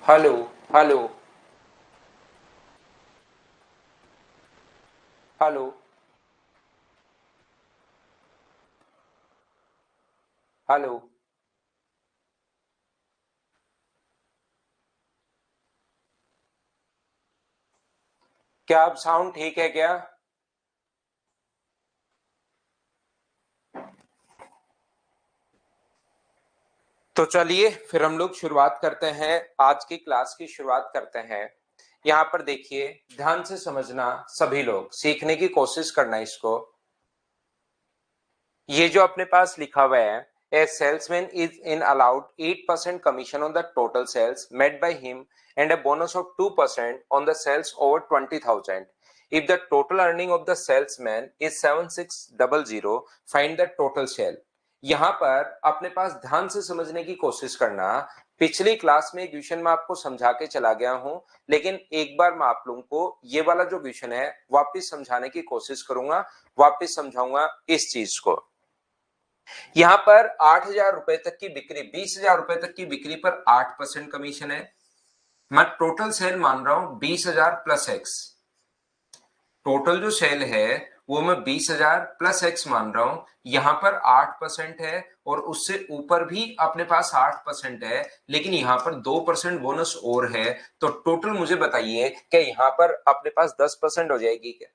Hello hello hello hello. क्या अब sound ठीक है क्या? तो चलिए फिर हम लोग शुरुआत करते हैं। आज की क्लास की शुरुआत करते हैं। यहाँ पर देखिए, ध्यान से समझना, सभी लोग सीखने की कोशिश करना इसको। ये जो अपने पास लिखा हुआ है, a salesman is in allowed 8% commission on the total sales made by him and a bonus of 2% on the sales over 20,000। If the total earning of the salesman is 7600, find the total sale. यहाँ पर अपने पास ध्यान से समझने की कोशिश करना। पिछली क्लास में क्वेश्चन में आपको समझा के चला गया हूं, लेकिन एक बार मैं आप लोगों को ये वाला जो क्वेश्चन है वापस समझाने की कोशिश करूंगा, वापस समझाऊंगा इस चीज को। यहां पर 8,000 रुपए तक की बिक्री, 20,000 रुपए तक की बिक्री पर 8% कमीशन है। मैं टोटल सेल मान रहा हूं 20,000 प्लस एक्स। टोटल जो सेल है वो मैं 20,000 प्लस एक्स मान रहा हूं। यहां पर 8% है और उससे ऊपर भी अपने पास 8% है, लेकिन यहां पर 2% बोनस और है। तो टोटल मुझे बताइए क्या यहां पर अपने पास 10% हो जाएगी क्या?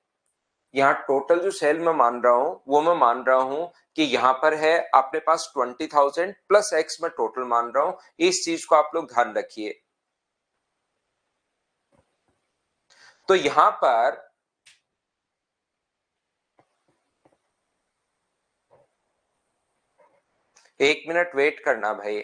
यहाँ टोटल जो सेल मैं मान रहा हूं वो मैं मान रहा हूं कि यहां पर है अपने पास 20,000 प्लस एक्स में टोटल मान रहा हूं। इस चीज को आप लोग ध्यान रखिए। तो यहां पर 1 मिनट वेट करना भाई।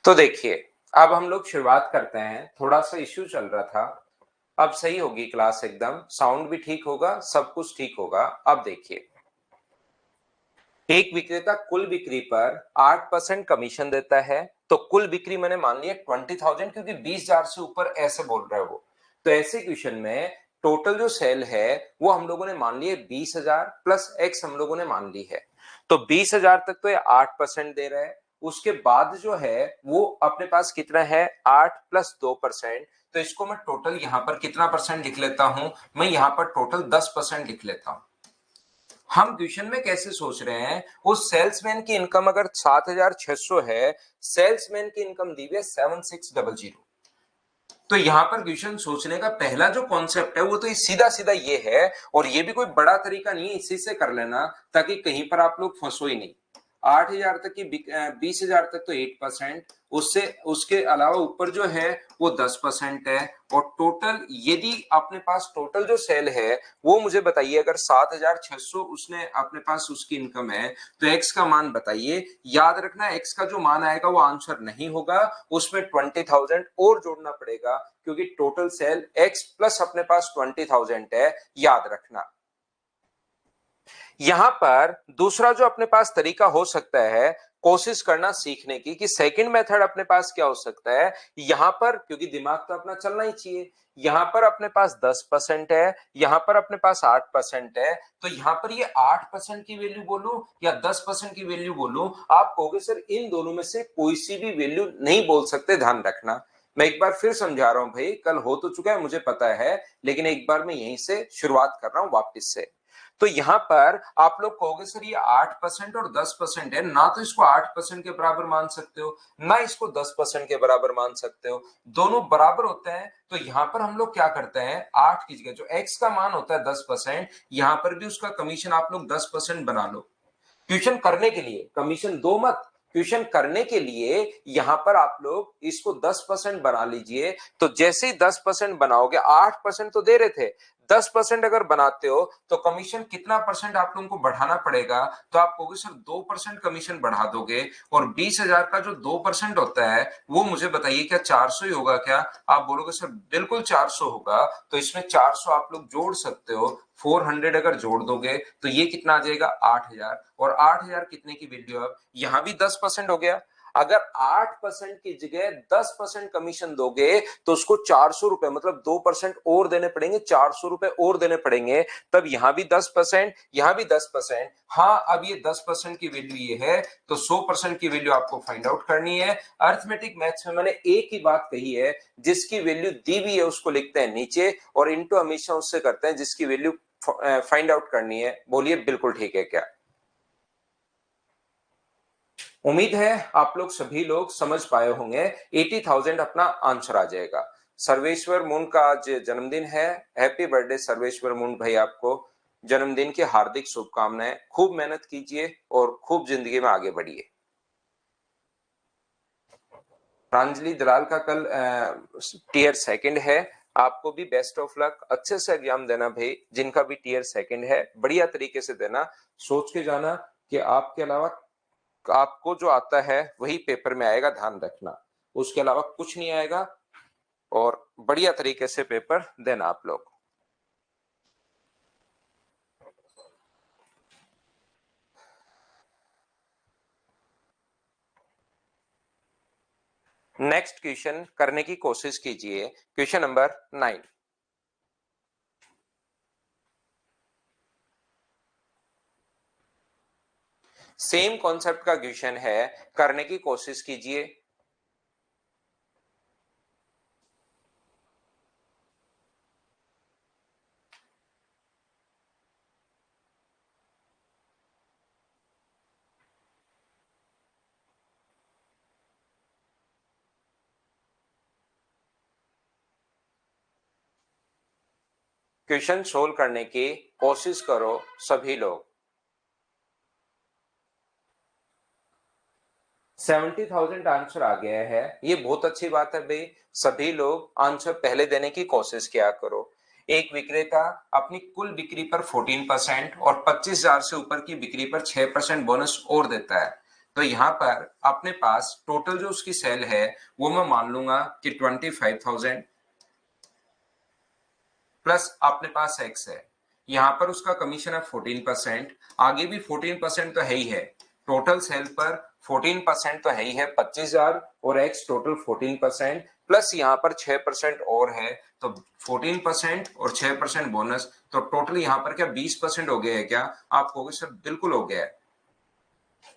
तो देखिए, अब हम लोग शुरुआत करते हैं। थोड़ा सा इश्यू चल रहा था, अब सही होगी क्लास, एकदम साउंड भी ठीक होगा, सब कुछ ठीक होगा। अब देखिए, एक विक्रेता कुल बिक्री पर 8% कमीशन देता है। तो कुल बिक्री मैंने मान लिया 20,000, क्योंकि 20,000 से ऊपर ऐसे बोल रहा है वो। तो ऐसे क्वेश्चन में टोटल जो सेल है वो हम लोगों ने मान लिए 20,000 प्लस एक्स हम लोगों ने मान ली है। तो 20,000 तक तो ये 8% दे रहा है। उसके बाद जो है वो अपने पास कितना है, 8 + 2%। तो इसको मैं टोटल यहां पर कितना परसेंट लिख लेता हूं, मैं यहां पर टोटल 10% लिख लेता हूं। हम क्वेश्चन में कैसे सोच रहे हैं, उस सेल्समैन की इनकम अगर 7,600 है, सेल्समैन की इनकम दी हुई है 7,600। तो यहाँ पर क्वेश्चन सोचने का पहला जो कॉन्सेप्ट है वो तो सीधा सीधा ये है, और ये भी कोई बड़ा तरीका नहीं है, इसी से कर लेना ताकि कहीं पर आप लोग फंसो ही नहीं। 8,000 तक की 20,000 तक तो 8%, उससे उसके अलावा ऊपर जो है वो 10% है। और टोटल यदि अपने पास टोटल जो सेल है वो मुझे बताइए, अगर 7,600 उसने अपने पास उसकी इनकम है तो एक्स का मान बताइए। याद रखना एक्स का जो मान आएगा वो आंसर नहीं होगा, उसमें 20,000 और जोड़ना पड़ेगा, क्योंकि टोटल सेल एक्स प्लस अपने पास 20,000 है, याद रखना। यहां पर दूसरा जो अपने पास तरीका हो सकता है कोशिश करना सीखने की, कि सेकंड मेथड अपने पास क्या हो सकता है। यहां पर क्योंकि दिमाग तो अपना चलना ही चाहिए, यहां पर अपने पास 10% है, यहां पर अपने पास 8% है, तो यहां पर ये 8% की वैल्यू बोलूं या 10% की वैल्यू बोलूं, आप कहोगे सर इन दोनों में से कोई सी भी वैल्यू नहीं बोल सकते, ध्यान रखना। मैं एक बार फिर समझा रहा हूं भाई, कल हो तो चुका है मुझे पता है, लेकिन एक बार मैं यहीं से शुरुआत कर रहा हूं वापस से। तो यहां पर आप लोग कहोगे सर ये 8% और 10% है ना, तो इसको 8% के बराबर मान सकते हो ना इसको 10% के बराबर मान सकते हो, दोनों बराबर होते हैं। तो यहां पर हम लोग क्या करते हैं, 8 की जगह जो एक्स का मान होता है 10%, यहां पर भी उसका कमीशन आप लोग 10% बना लो। क्वेश्चन करने के लिए कमीशन दो मत, क्वेश्चन करने के लिए यहां पर आप लोग इसको 10% बना लीजिए। तो जैसे ही 10% बनाओगे, 8% तो दे रहे थे, 10% अगर बनाते हो तो कमीशन कितना परसेंट आप लोगों को बढ़ाना पड़ेगा, तो आप कहोगे सर 2% कमीशन बढ़ा दोगे। और 20,000 का जो 2% होता है वो मुझे बताइए क्या 400 ही होगा क्या? आप बोलोगे सर बिल्कुल 400 होगा, तो इसमें 400 आप लोग जोड़ सकते हो, 400 अगर जोड़ दोगे तो ये कितना आ जाएगा 8,000। और 8,000 कितने की वैल्यू, अब यहां भी 10% हो गया। अगर 8% की जगह 10% कमीशन दोगे तो उसको 400 रुपए मतलब 2% और देने पड़ेंगे, 400 रुपए और देने पड़ेंगे। तब यहां भी 10%, यहां भी 10%। हाँ, अब ये 10% की वैल्यू ये है, तो 100% की वैल्यू आपको फाइंड आउट करनी है। अर्थमेटिक मैथ्स में मैंने एक ही बात कही है, जिसकी वैल्यू दी हुई है उसको लिखते हैं नीचे, और इंटू हमेशा उससे करते हैं जिसकी वैल्यू फाइंड आउट करनी है। बोलिए बिल्कुल ठीक है क्या? उम्मीद है आप लोग सभी लोग समझ पाए होंगे। 80,000 अपना आंसर आ जाएगा। सर्वेश्वर मुंड का आज जन्मदिन है। हैप्पी बर्थडे सर्वेश्वर मुंड भाई, आपको जन्मदिन की हार्दिक शुभकामनाएं। खूब मेहनत कीजिए और खूब जिंदगी में आगे बढ़िए। प्रांजलि दलाल का कल टीयर सेकंड है। आपको भी बेस्ट ऑफ लक, अच्छे से एग्जाम देना भाई। जिनका भी टीयर सेकंड है बढ़िया तरीके से देना, सोच के जाना कि आपके अलावा आपको जो आता है वही पेपर में आएगा, ध्यान रखना, उसके अलावा कुछ नहीं आएगा। और बढ़िया तरीके से पेपर देना आप लोग। नेक्स्ट क्वेश्चन करने की कोशिश कीजिए, क्वेश्चन नंबर 9। सेम कॉन्सेप्ट का क्वेश्चन है, करने की कोशिश कीजिए। क्वेश्चन सोल्व करने की कोशिश करो सभी लोग। 70,000 आंसर आ गया है, ये बहुत अच्छी बात है भाई। सभी लोग आंसर पहले देने की कोशिश किया करो। एक विक्रेता अपनी कुल बिक्री पर 14% और 25,000 से ऊपर की बिक्री पर 6% बोनस और देता है। तो यहाँ पर अपने पास टोटल जो उसकी सेल है वो मैं मान लूंगा कि 25,000 प्लस अपने पास एक्स है। यहां पर उसका कमीशन है 14%, आगे भी 14% तो है ही है। टोटल सेल पर 14% तो है ही है 25,000, और एक्स टोटल 14% प्लस यहाँ पर 6% और है, तो 14% और 6% बोनस, तो टोटल यहाँ पर क्या 20% हो गया है क्या? आप कहोगे सर बिल्कुल हो गया है।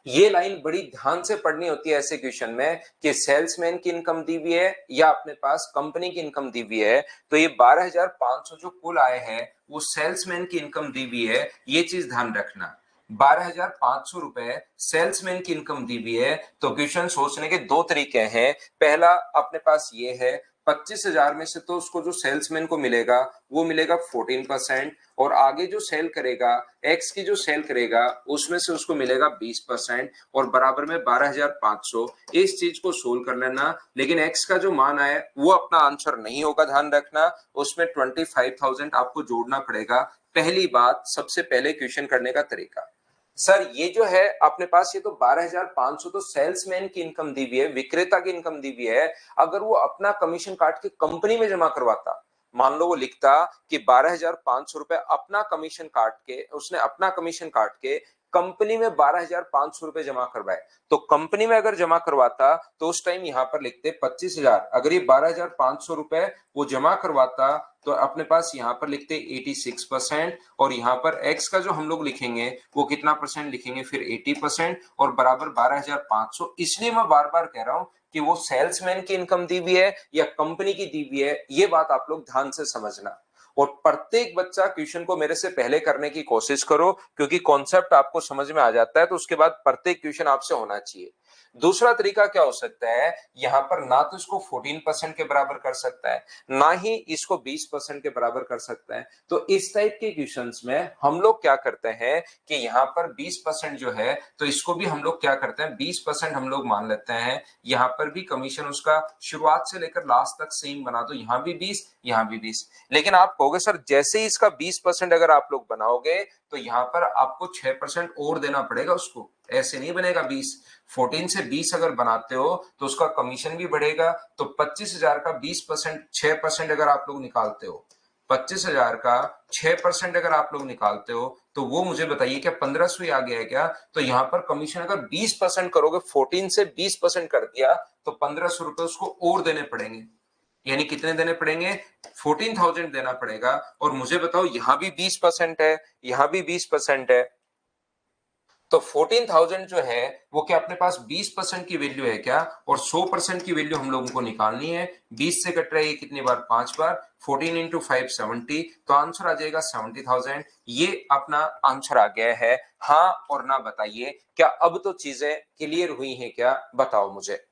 ये लाइन बड़ी ध्यान से पढ़नी होती है ऐसे क्वेश्चन में, कि सेल्समैन की इनकम दी हुई है या अपने पास कंपनी की इनकम दी हुई है। तो ये 12,500 जो कुल आए हैं वो सेल्समैन की इनकम दी हुई है, ये चीज ध्यान रखना। 12,500 रुपए सेल्समैन की इनकम दी हुई है। तो क्वेश्चन सोचने के दो तरीके हैं। पहला अपने पास ये है 25,000 में से तो उसको जो सेल्समैन को मिलेगा वो मिलेगा 14%, और आगे जो सेल करेगा, एक्स की जो सेल करेगा उसमें से उसको मिलेगा 20%, और बराबर में 12,500। इस चीज को सोल्व कर लेना, लेकिन एक्स का जो मान आए वो अपना आंसर नहीं होगा, ध्यान रखना। उसमें 25,000 आपको जोड़ना पड़ेगा। पहली बात, सबसे पहले क्वेश्चन करने का तरीका, सर ये जो है अपने पास, ये तो 12,500 तो सेल्समैन की इनकम दी हुई है, विक्रेता की इनकम दी हुई है। अगर वो अपना कमीशन काट के कंपनी में जमा करवाता, मान लो वो लिखता कि 12,500 रुपए अपना कमीशन काट के, उसने अपना कमीशन काट के कंपनी में 12,500 रुपए जमा करवाए, तो कंपनी में अगर जमा करवाता तो उस टाइम यहां पर लिखते 25,000। अगर ये 12,500 रुपए वो जमा करवाता तो अपने पास यहां पर लिखते 86%, और यहां पर एक्स का जो हम लोग लिखेंगे वो कितना परसेंट लिखेंगे, फिर 80%, और बराबर 12,500। इसलिए मैं बार बार कह रहा हूं कि वो सेल्समैन की इनकम दी हुई है या कंपनी की दी हुई है, ये बात आप लोग ध्यान से समझना। और प्रत्येक बच्चा क्वेश्चन को मेरे से पहले करने की कोशिश करो, क्योंकि कॉन्सेप्ट आपको समझ में आ जाता है तो उसके बाद प्रत्येक क्वेश्चन आपसे होना चाहिए। दूसरा तरीका क्या हो सकता है, यहां पर ना तो इसको 14% के बराबर कर सकता है, ना ही इसको 20% के बराबर कर सकता है। तो इस टाइप के क्वेश्चंस में हम लोग क्या करते हैं कि यहाँ पर 20% जो है, तो इसको भी हम लोग क्या करते हैं, 20% हम लोग मान लेते हैं। यहाँ पर भी कमीशन उसका शुरुआत से लेकर लास्ट तक सेम बना दो, यहाँ भी 20, यहाँ भी 20। लेकिन आप कहोगे सर जैसे ही इसका 20% अगर आप लोग बनाओगे तो यहाँ पर आपको 6% और देना पड़ेगा उसको, ऐसे नहीं बनेगा 20। 14 से 20 अगर बनाते हो तो उसका कमीशन भी बढ़ेगा। तो 25,000 का 20%, 6% अगर आप लोग निकालते हो, 25,000 का 6% अगर आप लोग निकालते हो, तो वो मुझे बताइए क्या 1,500 ही आ गया है क्या? तो यहाँ पर कमीशन अगर 20% करोगे, 14 से 20% कर दिया, तो 1,500 रुपए उसको और देने पड़ेंगे। यानी कितने देने पड़ेंगे, 14,000 देना पड़ेगा। और मुझे बताओ यहां भी 20% है, यहां भी 20% है, तो 14,000 जो है वो क्या अपने पास 20% की वैल्यू है क्या? और 100% की वैल्यू हम लोगों को निकालनी है। 20 से कट रहा है कितनी बार, 5 बार, 14 इंटू 5 70, तो आंसर आ जाएगा 70,000। ये अपना आंसर आ गया है। हाँ और ना बताइए, क्या अब तो चीजें क्लियर हुई हैं क्या, बताओ मुझे।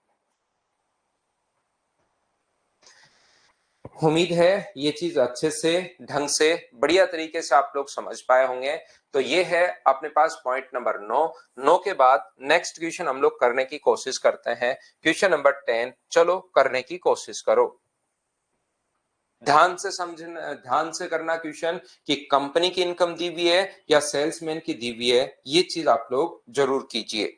उम्मीद है ये चीज अच्छे से, ढंग से, बढ़िया तरीके से आप लोग समझ पाए होंगे। तो ये है अपने पास पॉइंट नंबर 9। 9 के बाद नेक्स्ट क्वेश्चन हम लोग करने की कोशिश करते हैं, क्वेश्चन नंबर 10। चलो करने की कोशिश करो, ध्यान से समझना, ध्यान से करना क्वेश्चन कि कंपनी की इनकम दी हुई है या सेल्समैन की दी हुई है, ये चीज आप लोग जरूर कीजिए।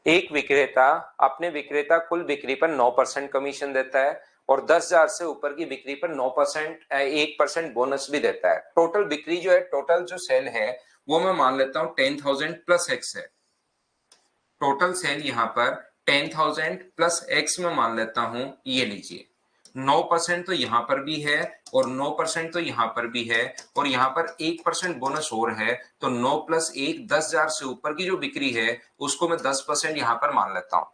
एक विक्रेता अपने विक्रेता कुल बिक्री पर 9% कमीशन देता है, और 10,000 से ऊपर की बिक्री पर 9%, 1% बोनस भी देता है। टोटल बिक्री जो है, टोटल जो सेल है वो मैं मान लेता हूं 10,000 प्लस एक्स है। टोटल सेल यहाँ पर 10,000 प्लस एक्स में मान लेता हूं, ये लीजिए। 9% तो यहाँ पर भी है, और 9% तो यहाँ पर भी है, और यहाँ पर 1% बोनस और है। तो 9 प्लस 1, 10,000 से ऊपर की जो बिक्री है उसको मैं 10% यहाँ पर मान लेता हूं।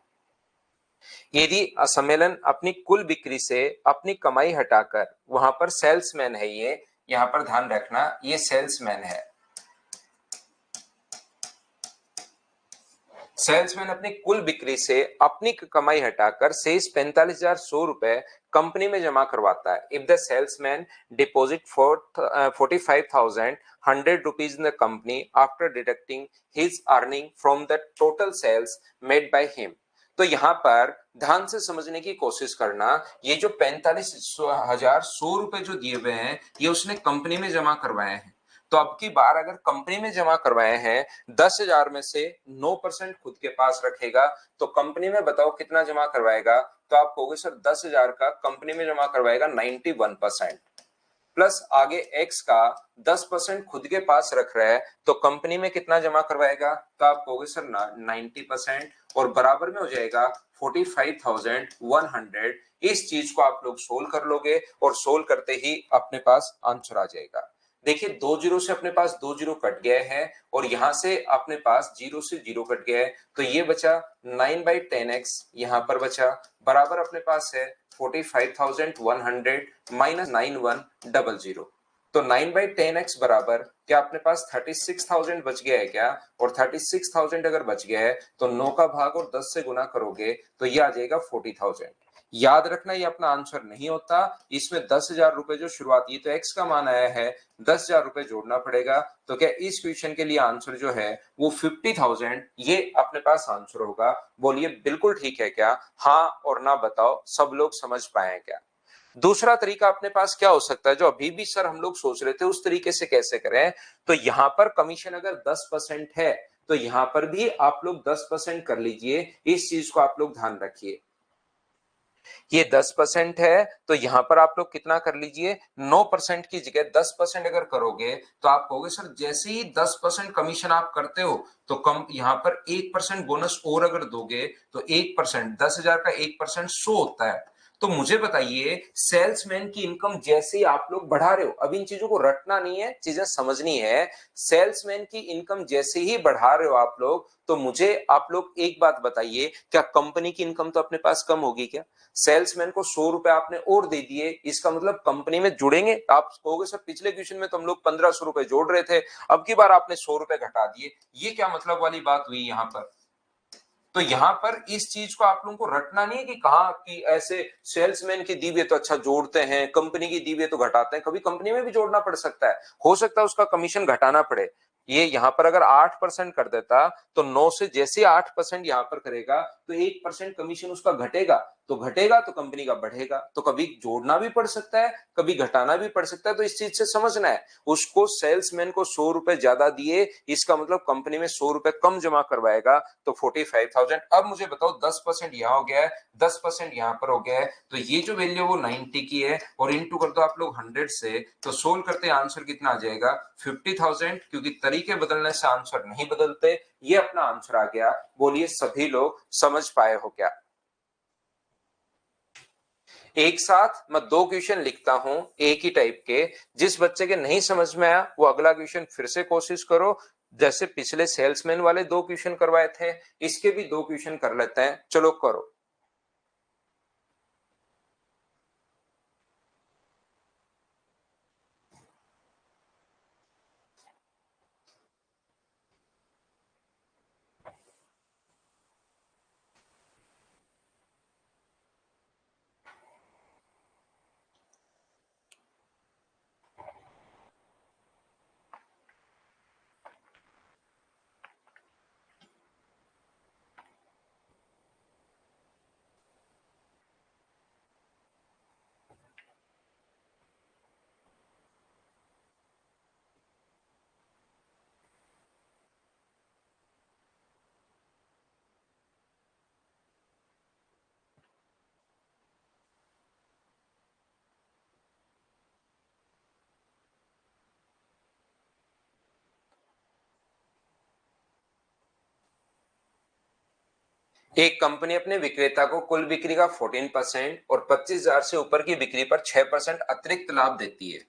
यदि सम्मेलन अपनी कुल बिक्री से अपनी कमाई हटाकर, वहां पर सेल्समैन है ये, यहां पर ध्यान रखना ये सेल्समैन है। सेल्समैन अपनी कुल बिक्री से अपनी कमाई हटाकर शेष 45,100 रुपए कंपनी में जमा करवाता है। If the salesman deposit 45,100 rupees in the company after deducting his earning from the total sales made by him. तो यहाँ पर ध्यान से समझने की कोशिश करना, ये जो 45,100 रुपए जो दिए हुए हैं ये उसने कंपनी में जमा करवाए हैं। तो अब की बार अगर कंपनी में जमा करवाए हैं, 10,000 में से 9% खुद के पास रखेगा, तो कंपनी में बताओ कितना जमा करवाएगा? तो आप कहोगे सर 10,000 का कंपनी में जमा करवाएगा 91%। प्लस आगे x का 10% खुद के पास रख रहा है, तो कंपनी में कितना जमा करवाएगा? तो आप कहोगे सर 90%, और बराबर में हो जाएगा 45,100। इस चीज को आप लोग सोल्व कर लोगे और सोल्व करते ही अपने पास आंसर आ जाएगा। देखिए 2 जीरो से अपने पास 2 जीरो कट गया है और यहां से अपने पास 0 से 0 कट गया है, तो ये बचा 9/10x, यहां पर बचा बराबर अपने पास है 45,100 माइनस 9100। तो 9/10x बराबर क्या अपने पास 36,000 बच गया है क्या? और 36,000 अगर बच गया है तो 9 का भाग और 10 से गुना करोगे तो ये आ जाएगा 40,000। याद रखना ये अपना आंसर नहीं होता, इसमें 10,000 रुपए जो शुरुआती तो x का मान आया है 10,000 रुपए जोड़ना पड़ेगा। तो क्या इस क्वेश्चन के लिए आंसर जो है वो 50,000 ये अपने पास आंसर होगा? बोलिए बिल्कुल ठीक है क्या? हाँ और ना बताओ, सब लोग समझ पाए क्या? दूसरा तरीका अपने पास क्या हो सकता है जो अभी भी सर हम लोग सोच रहे थे उस तरीके से कैसे करें? तो यहां पर कमीशन अगर 10% है तो यहां पर भी आप लोग 10% कर लीजिए, इस चीज को आप लोग ध्यान रखिए। ये 10% है तो यहां पर आप लोग कितना कर लीजिए, 9% की जगह 10% अगर करोगे तो आप कहोगे सर जैसे ही 10% कमीशन आप करते हो तो कम यहां पर 1% बोनस और अगर दोगे तो 1%, 10,000 का 1% 100 होता है। तो मुझे बताइए सेल्समैन की इनकम जैसे ही आप लोग बढ़ा रहे हो, अब इन चीजों को रटना नहीं है, चीजें समझनी है। सेल्समैन की इनकम जैसे ही बढ़ा रहे हो आप लोग, तो मुझे आप लोग एक बात बताइए, क्या कंपनी की इनकम तो अपने पास कम होगी क्या? सेल्समैन को 100 रुपए आपने और दे दिए, इसका मतलब कंपनी में जुड़ेंगे? आप कहोगे सर पिछले क्वेश्चन में तो हम लोग 1,500 रुपए जोड़ रहे थे, अब की बार आपने 100 रुपए घटा दिए, ये क्या मतलब वाली बात हुई यहां पर? तो यहां पर इस चीज को आप लोगों को रटना नहीं है कि कहा कि ऐसे सेल्समैन की दी हुई तो अच्छा जोड़ते हैं, कंपनी की दी हुई तो घटाते हैं। कभी कंपनी में भी जोड़ना पड़ सकता है, हो सकता है उसका कमीशन घटाना पड़े। ये यहां पर अगर 8% कर देता तो 9 से जैसे 8% यहां पर करेगा तो 1% कमीशन उसका घटेगा, तो घटेगा तो कंपनी का बढ़ेगा। तो कभी जोड़ना भी पड़ सकता है, कभी घटाना भी पड़ सकता है, तो इस चीज से समझना है। उसको सेल्समैन को 100 रुपए ज्यादा दिए, इसका मतलब कंपनी में 100 रुपए कम जमा करवाएगा, तो 45,000। अब मुझे बताओ 10% यहां हो गया है, 10% यहां पर हो गया है, तो ये जो वैल्यू वो 90 की है और इंटू कर दो आप लोग 100 से, तो सोल्व करते आंसर कितना आ जाएगा? 50,000। क्योंकि तरीके बदलने से आंसर नहीं बदलते, ये अपना आंसर आ गया। बोलिए सभी लोग समझ पाए हो क्या? एक साथ मैं दो क्वेश्चन लिखता हूं एक ही टाइप के, जिस बच्चे के नहीं समझ में आया वो अगला क्वेश्चन फिर से कोशिश करो। जैसे पिछले सेल्समैन वाले दो क्वेश्चन करवाए थे, इसके भी दो क्वेश्चन कर लेते हैं, चलो करो। एक कंपनी अपने विक्रेता को कुल बिक्री का 14% और 25,000 से ऊपर की बिक्री पर 6% अतिरिक्त लाभ देती है।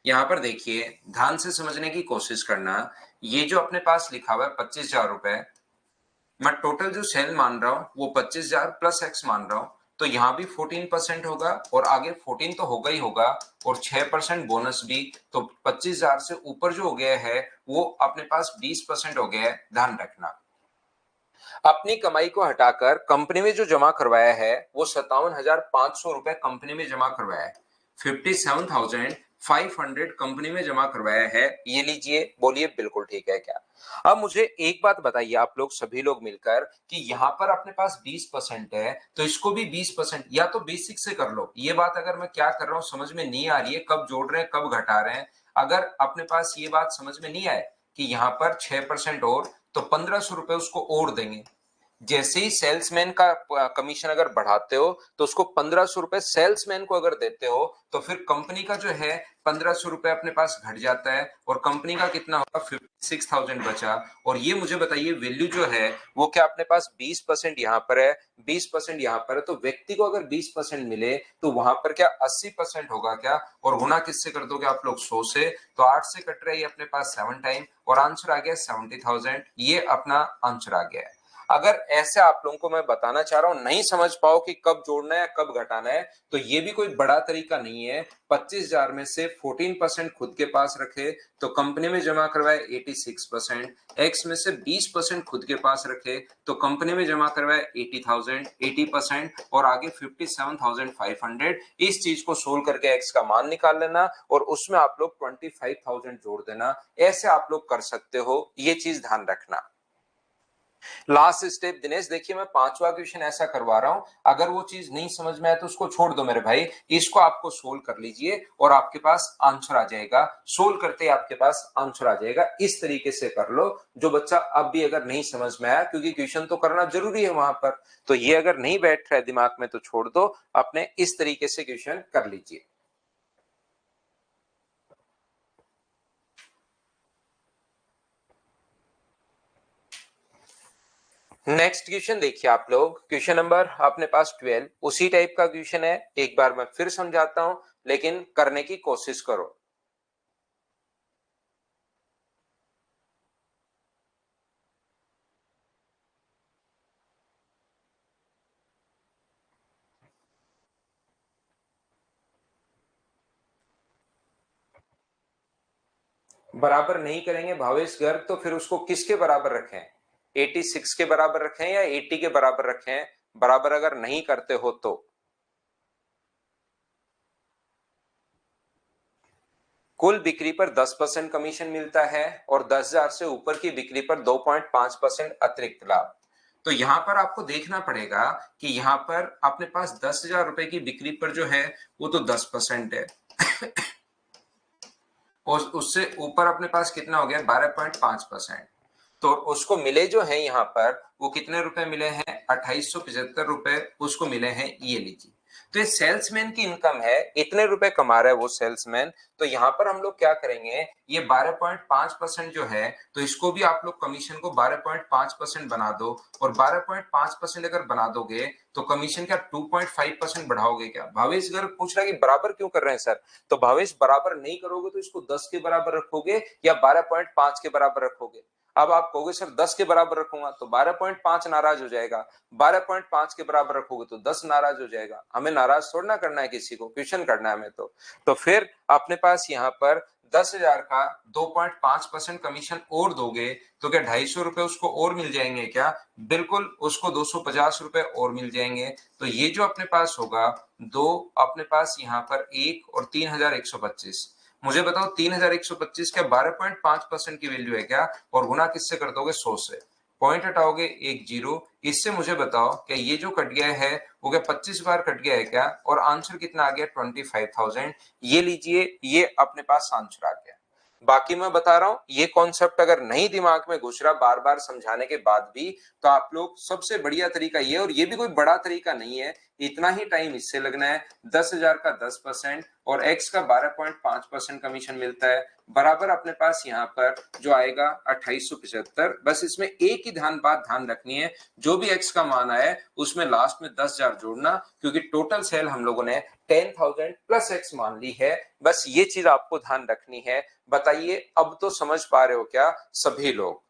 यहाँ पर देखिए ध्यान से समझने की कोशिश करना, ये जो अपने पास लिखा हुआ है 25,000 रुपए, मैं टोटल जो सेल मान रहा हूं वो 25,000 प्लस एक्स मान रहा हूं, तो यहां भी 14% होगा और आगे 14 तो होगा ही होगा और 6% बोनस भी, तो 25,000 से ऊपर जो हो गया है वो अपने पास 20% हो गया है। ध्यान रखना अपनी कमाई को हटाकर कंपनी में जो जमा करवाया है वो 57,500 रुपए कंपनी में जमा करवाया है। 57,500 कंपनी में जमा करवाया है, ये लीजिए। बोलिए बिल्कुल ठीक है क्या? अब मुझे एक बात बताइए आप लोग सभी लोग मिलकर कि यहाँ पर अपने पास 20% है तो इसको भी 20% या तो बेसिक से कर लो। ये बात अगर मैं क्या कर रहा हूं समझ में नहीं आ रही है, कब जोड़ रहे हैं कब घटा रहे हैं, अगर अपने पास ये बात समझ में नहीं आए कि यहाँ पर 6% और, तो 1,500 रुपए उसको और देंगे। जैसे ही सेल्समैन का कमीशन अगर बढ़ाते हो तो उसको 1500 रुपए सेल्समैन को अगर देते हो तो फिर कंपनी का जो है 1500 रुपए अपने पास घट जाता है और कंपनी का कितना होगा 56,000 बचा। और ये मुझे बताइए वैल्यू जो है वो क्या अपने पास 20% यहाँ पर है, 20% यहाँ पर है, तो व्यक्ति को अगर 20% मिले तो वहां पर क्या 80% होगा क्या? और गुना किससे कर दोगे आप लोग 100 से, तो 8 से कट रहा है ये अपने पास 7 टाइम और आंसर आ गया 70,000। ये अपना आंसर आ गया है। अगर ऐसे आप लोगों को मैं बताना चाह रहा हूं नहीं समझ पाओ कि कब जोड़ना है कब घटाना है, तो ये भी कोई बड़ा तरीका नहीं है। 25,000 में से 14% खुद के पास रखे तो कंपनी में जमा करवाए 86%, एक्स में से 20% खुद के पास रखे तो कंपनी में जमा करवाए 80,000, 80% और आगे 57,500। इस चीज को सोल्व करके एक्स का मान निकाल लेना और उसमें आप लोग 25,000 जोड़ देना। ऐसे आप लोग कर सकते हो, ये चीज ध्यान रखना। लास्ट स्टेप दिनेश, देखिए मैं पांचवा क्वेश्चन ऐसा करवा रहा हूं, अगर वो चीज नहीं समझ में आए तो उसको छोड़ दो मेरे भाई, इसको आपको सोल्व कर लीजिए और आपके पास आंसर आ जाएगा। सोल्व करते ही आपके पास आंसर आ जाएगा। इस तरीके से कर लो। जो बच्चा अब भी अगर नहीं समझ में आया, क्योंकि क्वेश्चन तो करना जरूरी है वहां पर, तो ये अगर नहीं बैठ रहा है दिमाग में तो छोड़ दो, अपने इस तरीके से क्वेश्चन कर लीजिए। नेक्स्ट क्वेश्चन देखिए आप लोग, क्वेश्चन नंबर अपने पास 12 उसी टाइप का क्वेश्चन है। एक बार मैं फिर समझाता हूं लेकिन करने की कोशिश करो। बराबर नहीं करेंगे भावेश गर्ग तो फिर उसको किसके बराबर रखें? 86 के बराबर रखें या 80 के बराबर रखें? बराबर अगर नहीं करते हो तो कुल बिक्री पर 10% कमीशन मिलता है और 10,000 से ऊपर की बिक्री पर 2.5% अतिरिक्त लाभ। तो यहां पर आपको देखना पड़ेगा कि यहां पर अपने पास 10,000 रुपए की बिक्री पर जो है वो तो 10% है और उससे ऊपर अपने पास कितना हो गया 12.5%। तो उसको मिले जो है यहाँ पर वो कितने रुपए मिले हैं 2875 रुपए उसको मिले हैं, ये लीजिए। तो ये सेल्समैन की इनकम है, इतने रुपए कमा रहा है वो सेल्समैन। तो यहाँ पर हम लोग क्या करेंगे, ये 12.5% जो है तो इसको भी आप लोग कमीशन को 12.5% बना दो और 12.5% अगर बना दोगे तो कमीशन क्या 2.5% बढ़ाओगे क्या? भावेश गर्ग पूछ रहा है कि बराबर क्यों कर रहे हैं सर? तो भावेश बराबर नहीं करोगे तो इसको 10 के बराबर रखोगे या 12.5 के बराबर रखोगे? अब आप कहोगे सर 10 के बराबर रखूंगा तो 12.5 नाराज हो जाएगा, 12.5 के बराबर रखोगे तो 10 नाराज हो जाएगा। हमें नाराज थोड़ा करना है किसी को, क्वेश्चन करना है हमें। तो फिर अपने पास यहाँ पर 10,000 का 2.5% कमीशन और दोगे तो क्या 250 रुपए उसको और मिल जाएंगे क्या? बिल्कुल, उसको 250 रुपए और मिल जाएंगे। तो ये जो अपने पास होगा दो, अपने पास यहाँ पर एक और 3,125। मुझे बताओ 3,125 क्या 12.5% की वैल्यू है क्या? और गुना किससे कर दोगे 100 से, पॉइंट हटाओगे एक जीरो। इससे मुझे बताओ क्या ये जो कट गया है वो क्या 25 बार कट गया है क्या? और आंसर कितना आ गया 25,000। ये लीजिए, ये अपने पास आंसर आ गया। बाकी मैं बता रहा हूं ये कॉन्सेप्ट अगर नहीं दिमाग में घुस रहा बार बार समझाने के बाद भी, तो आप लोग सबसे बढ़िया तरीका ये, और ये भी कोई बड़ा तरीका नहीं है, इतना ही टाइम इससे लगना है। 10,000 का 10% और एक्स का 12.5% कमीशन मिलता है, बराबर अपने पास यहाँ पर जो आएगा 2875। बस इसमें एक ही ध्यान रखनी है, जो भी एक्स का मान आए उसमें लास्ट में 10,000 जोड़ना, क्योंकि टोटल सेल हम लोगों ने 10,000 प्लस एक्स मान ली है। बस ये चीज आपको ध्यान रखनी है। बताइए अब तो समझ पा रहे हो क्या सभी लोग?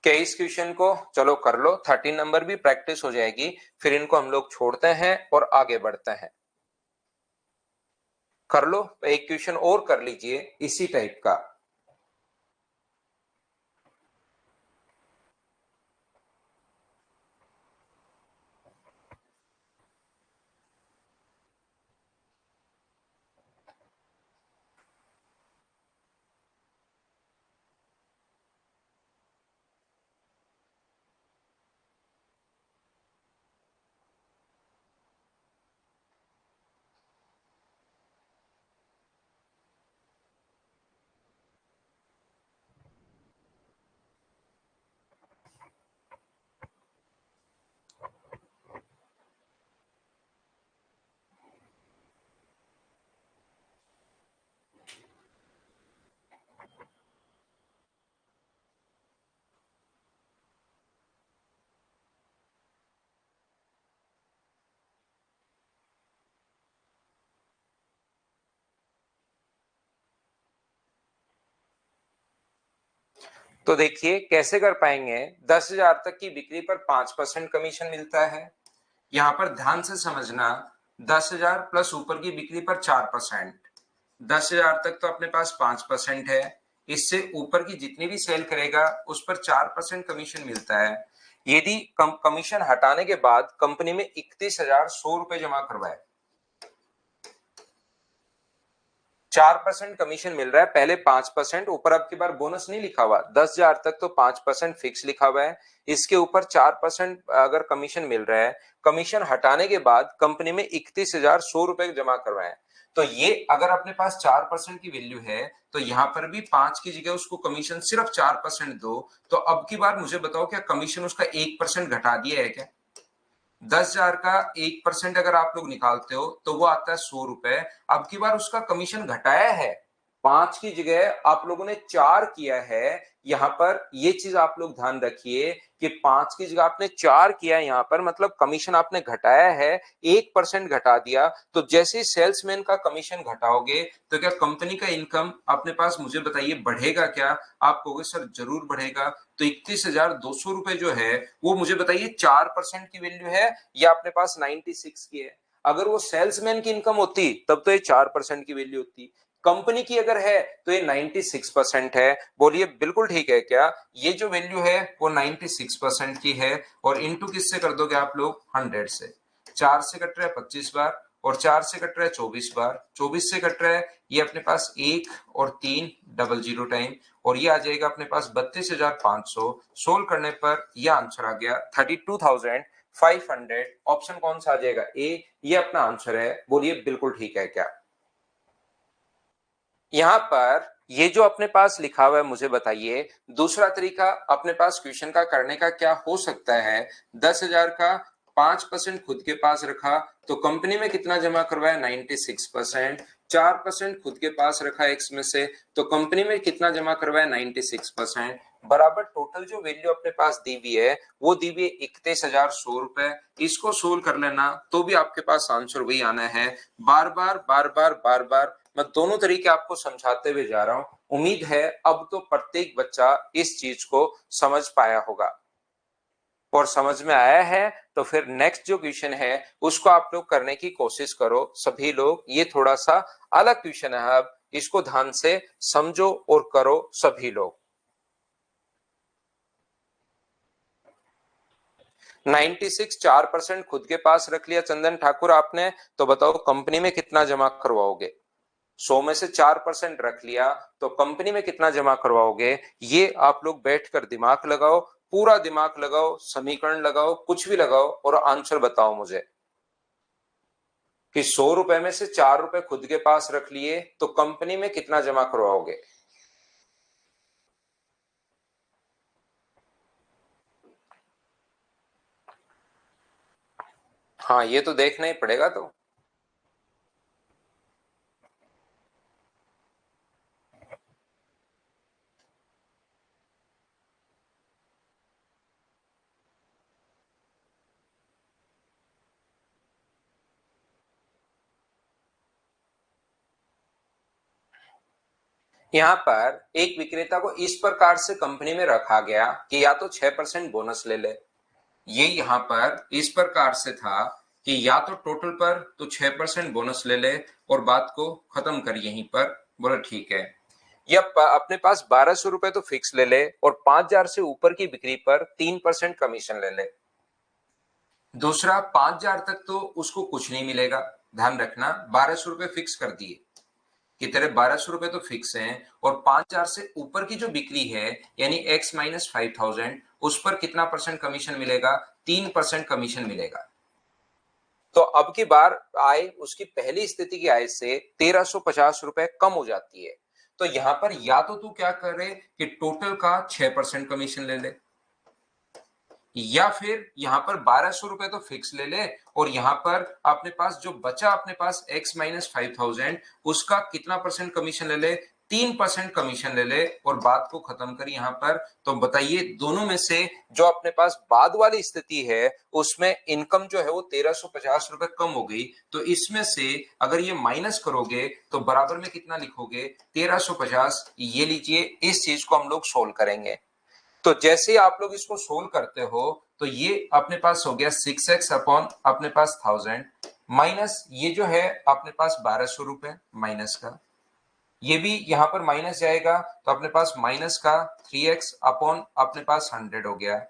क्या इस क्वेश्चन को चलो कर लो, 13 नंबर भी प्रैक्टिस हो जाएगी, फिर इनको हम लोग छोड़ते हैं और आगे बढ़ते हैं। कर लो, एक क्वेश्चन और कर लीजिए इसी टाइप का। तो देखिए कैसे कर पाएंगे। 10,000 तक की बिक्री पर 5% कमीशन मिलता है। यहाँ पर ध्यान से समझना, 10,000 प्लस ऊपर की बिक्री पर 4%। 10,000 तक तो अपने पास 5% है, इससे ऊपर की जितनी भी सेल करेगा उस पर 4% कमीशन मिलता है। यदि कमीशन हटाने के बाद कंपनी में 31,100 रुपए जमा करवाए, 4% कमीशन मिल रहा है, पहले 5%, ऊपर अब की बार बोनस नहीं लिखा हुआ। 10,000 तक तो 5% फिक्स लिखा हुआ है, इसके ऊपर 4% अगर कमीशन मिल रहा है, कमीशन हटाने के बाद कंपनी में 31,100 रुपए जमा करवाए, तो ये अगर अपने पास 4% की वैल्यू है तो यहाँ पर भी 5 की जगह उसको कमीशन सिर्फ 4% दो। तो अब की बार मुझे बताओ, क्या कमीशन उसका 1% घटा दिया है क्या? 10,000 का 1% अगर आप लोग निकालते हो तो वो आता है 100 रुपए। अब की बार उसका कमीशन घटाया है, 5 की जगह आप लोगों ने 4 किया है। यहाँ पर ये चीज आप लोग ध्यान रखिए कि 5 की जगह आपने 4 किया है, यहाँ पर मतलब कमीशन आपने घटाया है, 1% घटा दिया। तो जैसे ही सेल्समैन का कमीशन घटाओगे तो क्या कंपनी का इनकम अपने पास, मुझे बताइए, बढ़ेगा क्या? आप कहोगे सर जरूर बढ़ेगा। तो 31,200 रुपए जो है वो मुझे बताइए 4% की वैल्यू है या अपने पास 96 की है? अगर वो सेल्समैन की इनकम होती तब तो ये 4% की वैल्यू होती, कंपनी की अगर है तो ये 96% है। बोलिए बिल्कुल ठीक है क्या? ये जो वैल्यू है वो 96% की है। और इंटू किससे कर दोगे आप लोग? 100 से। 4 से कट रहा है 25 बार, और 4 से कट रहा है 24 बार, 24 से कट रहा है ये अपने पास 1 और 3 डबल जीरो टाइम, और ये आ जाएगा अपने पास 32,500। सोल्व करने पर यह आंसर आ गया 32,500। ऑप्शन कौन सा आ जाएगा? ए, ये अपना आंसर है। बोलिए बिल्कुल ठीक है क्या? यहाँ पर ये जो अपने पास लिखा हुआ है, मुझे बताइए दूसरा तरीका अपने पास क्वेश्चन का करने का क्या हो सकता है। 10,000 का 5% खुद के पास रखा तो कंपनी में कितना जमा करवाया? 96%। 4% खुद के पास रखा एक्स में से तो कंपनी में कितना जमा करवाया? 96%। बराबर टोटल जो वैल्यू अपने पास दी हुई है वो दी हुई है 31,100 रुपए। इसको सोल्व कर लेना तो भी आपके पास आंसर वही आना है। बार बार बार बार बार बार मैं दोनों तरीके आपको समझाते हुए जा रहा हूं। उम्मीद है अब तो प्रत्येक बच्चा इस चीज को समझ पाया होगा, और समझ में आया है तो फिर नेक्स्ट जो क्वेश्चन है उसको आप लोग करने की कोशिश करो सभी लोग। ये थोड़ा सा अलग क्वेश्चन है, अब इसको ध्यान से समझो और करो सभी लोग। 96, 4% खुद के पास रख लिया चंदन ठाकुर आपने, तो बताओ कंपनी में कितना जमा करवाओगे? 100 में से 4% रख लिया तो कंपनी में कितना जमा करवाओगे? ये आप लोग बैठकर दिमाग लगाओ, पूरा दिमाग लगाओ, समीकरण लगाओ, कुछ भी लगाओ और आंसर बताओ मुझे कि 100 रुपए में से 4 रुपए खुद के पास रख लिए तो कंपनी में कितना जमा करवाओगे? हाँ, ये तो देखना ही पड़ेगा। तो यहाँ पर एक विक्रेता को इस प्रकार से कंपनी में रखा गया कि या तो 6% बोनस ले ले। ये यहाँ पर इस प्रकार से था कि या तो टोटल पर तो 6% बोनस ले ले और बात को खत्म कर यहीं पर। बोला ठीक है। या अपने पास 1,200 रुपए तो फिक्स ले ले और 5,000 से ऊपर की बिक्री पर 3% कमीशन ले ले। दूसरा, 5,000 तक तो उसको कुछ नहीं मिलेगा। ध्यान रखना, 1,200 रुपए फिक्स कर दिए कि तेरे 1,200 रुपए तो फिक्स हैं, और 5,000 से ऊपर की जो बिक्री है यानी x माइनस 5,000, उस पर कितना परसेंट कमीशन मिलेगा? 3% कमीशन मिलेगा। तो अब की बार आय उसकी पहली स्थिति की आय से 1,350 रुपए कम हो जाती है। तो यहां पर या तो तू क्या करे कि टोटल का 6% कमीशन ले ले, या फिर यहां पर 1,200 रुपए तो फिक्स ले ले और यहां पर अपने पास जो बचा अपने पास x माइनस 5,000, उसका कितना परसेंट कमीशन ले ले? 3% कमीशन ले ले और बात को खत्म कर यहां पर। तो बताइए दोनों में से जो अपने पास बाद वाली स्थिति है उसमें इनकम जो है वो 1,350 रुपए कम हो गई, तो इसमें से अगर ये माइनस करोगे तो बराबर में कितना लिखोगे? 1,350। ये लीजिए, इस चीज को हम लोग सोल्व करेंगे। तो जैसे ही आप लोग इसको सोल्व करते हो तो ये अपने पास हो गया 6x अपॉन अपने पास 1000 माइनस ये जो है अपने पास 1200 रुपए माइनस का, ये भी यहां पर माइनस जाएगा तो अपने पास माइनस का 3x अपॉन अपने पास 100 हो गया।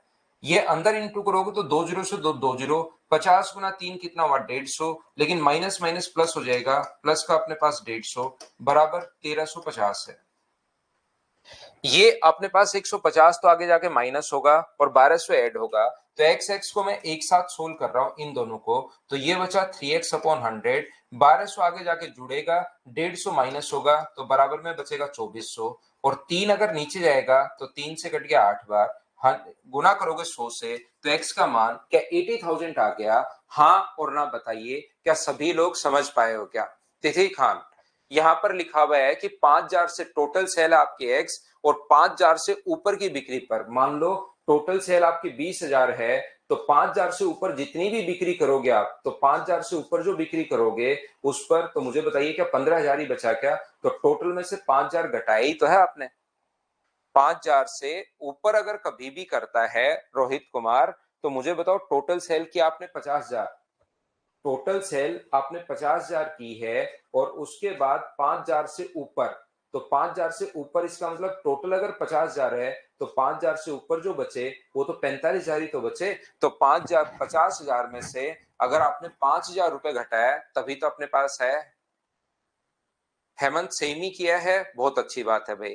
ये अंदर इंटू करोगे तो 20 से 2 50 गुना 3 कितना हुआ 150, लेकिन माइनस माइनस प्लस हो जाएगा, प्लस का अपने पास 150 बराबर 1350 है। ये अपने पास 150 तो आगे जाके माइनस होगा और 1200 ऐड होगा, तो एक्स एक्स को मैं एक साथ सोल्व कर रहा हूं इन दोनों को, तो ये बचा 3x अपॉन 100, 1200 आगे जाके जुड़ेगा, 150 माइनस होगा तो बराबर में बचेगा 2400, और 3 अगर नीचे जाएगा तो 3 से कट गया 8 बार, गुना करोगे 100 से तो x का मान क्या 80,000 आ गया? हाँ और ना बताइए, क्या सभी लोग समझ पाए हो क्या? तिथि खान, यहां पर लिखा हुआ है कि 5000 से टोटल सेल आपके एक्स और 5000 से ऊपर की बिक्री पर, मान लो टोटल सेल आपकी 20,000 है तो 5000 से ऊपर जितनी भी बिक्री करोगे आप, तो 5000 से ऊपर जो बिक्री करोगे उस पर, तो मुझे बताइए क्या 15,000 ही बचा क्या? तो टोटल में से 5000 घटाया ही तो है आपने। 5000 से ऊपर अगर कभी भी करता है रोहित कुमार, तो मुझे बताओ टोटल सेल की आपने 50,000, टोटल सेल आपने 50,000 की है और उसके बाद 5000 से ऊपर, तो 5000 से ऊपर इसका मतलब टोटल अगर 50,000 है तो 5000 से ऊपर जो बचे वो तो 45,000 ही तो बचे। तो 5000 50,000 में से अगर आपने 5,000 रुपए घटाया तभी तो अपने पास है। हेमंत सेम ही किया है, बहुत अच्छी बात है भाई।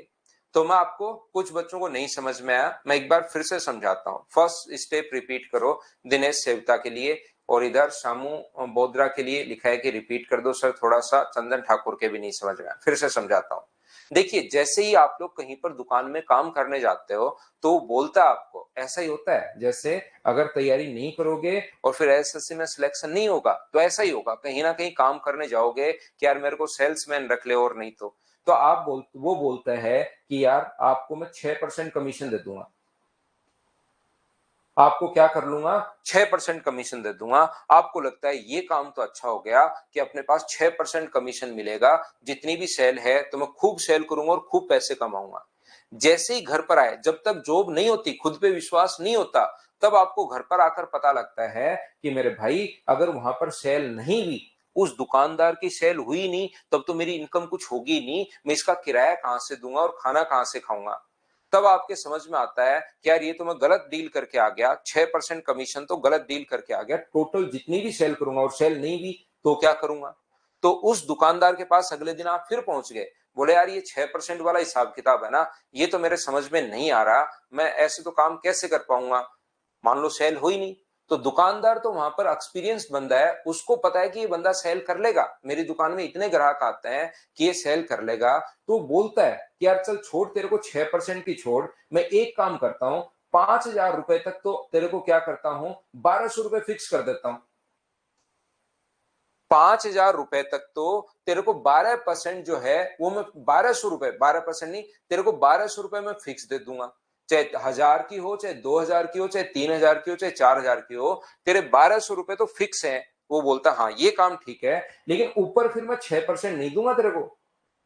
तो मैं आपको, कुछ बच्चों को नहीं समझ में आया, मैं एक बार फिर से समझाता हूँ। फर्स्ट स्टेप रिपीट करो दिनेश सेवता के लिए, और इधर शामू बोद्रा के लिए लिखा है कि रिपीट कर दो सर थोड़ा सा, चंदन ठाकुर के भी नहीं समझ में आया, फिर से समझाता हूँ। देखिए जैसे ही आप लोग कहीं पर दुकान में काम करने जाते हो तो बोलता है आपको, ऐसा ही होता है जैसे अगर तैयारी नहीं करोगे और फिर एसएससी में सिलेक्शन नहीं होगा तो ऐसा ही होगा, कहीं ना कहीं काम करने जाओगे कि यार मेरे को सेल्समैन रख ले और नहीं तो आप वो बोलता है कि यार आपको मैं 6% कमीशन दे दूंगा, आपको क्या कर लूंगा 6% कमीशन दे दूंगा। आपको लगता है ये काम तो अच्छा हो गया कि अपने पास 6% कमीशन मिलेगा, जितनी भी सेल है तो मैं खूब सेल करूंगा और खूब पैसे कमाऊंगा। जैसे ही घर पर आए, जब तक जॉब नहीं होती, खुद पे विश्वास नहीं होता, तब आपको घर पर आकर पता लगता है कि मेरे भाई अगर वहां पर सेल नहीं हुई, उस दुकानदार की सेल हुई नहीं, तब तो मेरी इनकम कुछ होगी नहीं, मैं इसका किराया कहां से दूंगा और खाना कहां से खाऊंगा। तब आपके समझ में आता है कि यार ये तो मैं गलत डील करके आ गया, 6% कमीशन तो गलत डील करके आ गया, टोटल जितनी भी सेल करूंगा और सेल नहीं भी तो क्या करूंगा। तो उस दुकानदार के पास अगले दिन आप फिर पहुंच गए, बोले यार ये 6% वाला हिसाब किताब है ना, ये तो मेरे समझ में नहीं आ रहा, मैं ऐसे तो काम कैसे कर पाऊंगा, मान लो सेल हुई नहीं। तो दुकानदार तो वहां पर एक्सपीरियंस बंदा है, उसको पता है कि ये बंदा सेल कर लेगा, मेरी दुकान में इतने ग्राहक आते हैं कि ये सेल कर लेगा, तो बोलता है कि यार चल छोड़, तेरे को 6% की छोड़, मैं एक काम करता हूं, 5,000 रुपए तक तो तेरे को क्या करता हूं, 1,200 रुपए फिक्स कर देता हूं। 5,000 रुपए तक तो तेरे को 12% जो है वो मैं 1,200 रुपए, 12% नहीं, तेरे को 1,200 रुपए मैं फिक्स दे दूंगा, चाहे 1,000 की हो, चाहे 2,000 की हो, चाहे 3,000 की हो, चाहे 4,000 की हो, तेरे 1,200 रुपए तो फिक्स है। वो बोलता हाँ ये काम ठीक है, लेकिन ऊपर फिर मैं 6% नहीं दूंगा तेरे को,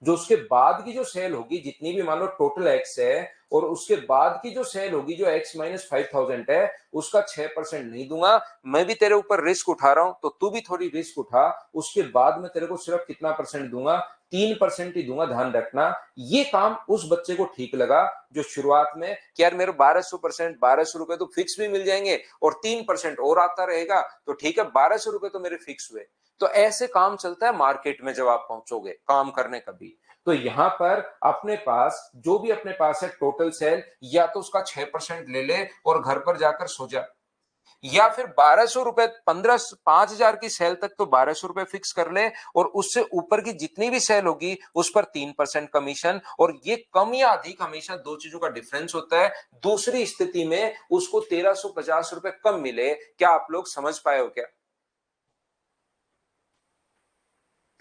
जो उसके बाद की जो सेल होगी, जितनी भी मान लो टोटल एक्स है और उसके बाद की जो सेल होगी जो एक्स माइनस 5,000 है, उसका 6% नहीं दूंगा। मैं भी तेरे ऊपर रिस्क उठा रहा हूं तो तू भी थोड़ी रिस्क उठा, उसके बाद मैं तेरे को सिर्फ कितना परसेंट दूंगा, 3% ही दूंगा, ध्यान रखना। ये काम उस बच्चे को ठीक लगा जो शुरुआत में कि यार मेरे 1,200%, 1,200 रुपए तो फिक्स भी मिल जाएंगे और 3% और आता रहेगा, तो ठीक है 1,200 रुपए तो मेरे फिक्स हुए। तो ऐसे काम चलता है मार्केट में जब आप पहुंचोगे काम करने कभी। तो यहां पर अपने पास जो भी अपने पास है टोटल सेल, या तो उसका 6% ले ले और घर पर जाकर सो जा, या फिर 1,200 रुपए, 5,000 की सेल तक तो 1,200 रुपए फिक्स कर ले, और उससे ऊपर की जितनी भी सेल होगी उस पर 3% कमीशन, और ये कम या अधिक हमेशा दो चीजों का डिफरेंस होता है। दूसरी स्थिति में उसको 1,350 रुपए कम मिले। क्या आप लोग समझ पाए हो क्या?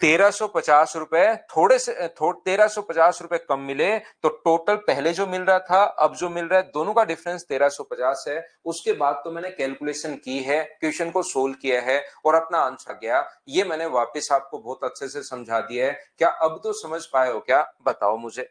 1,350 रुपए थोड़े से 1,350 रुपए कम मिले, तो टोटल पहले जो मिल रहा था अब जो मिल रहा है, दोनों का डिफरेंस 1,350 है। उसके बाद तो मैंने कैलकुलेशन की है, क्वेश्चन को सोल्व किया है और अपना आंसर गया, ये मैंने वापस आपको बहुत अच्छे से समझा दिया है। क्या अब तो समझ पाए हो क्या, बताओ मुझे।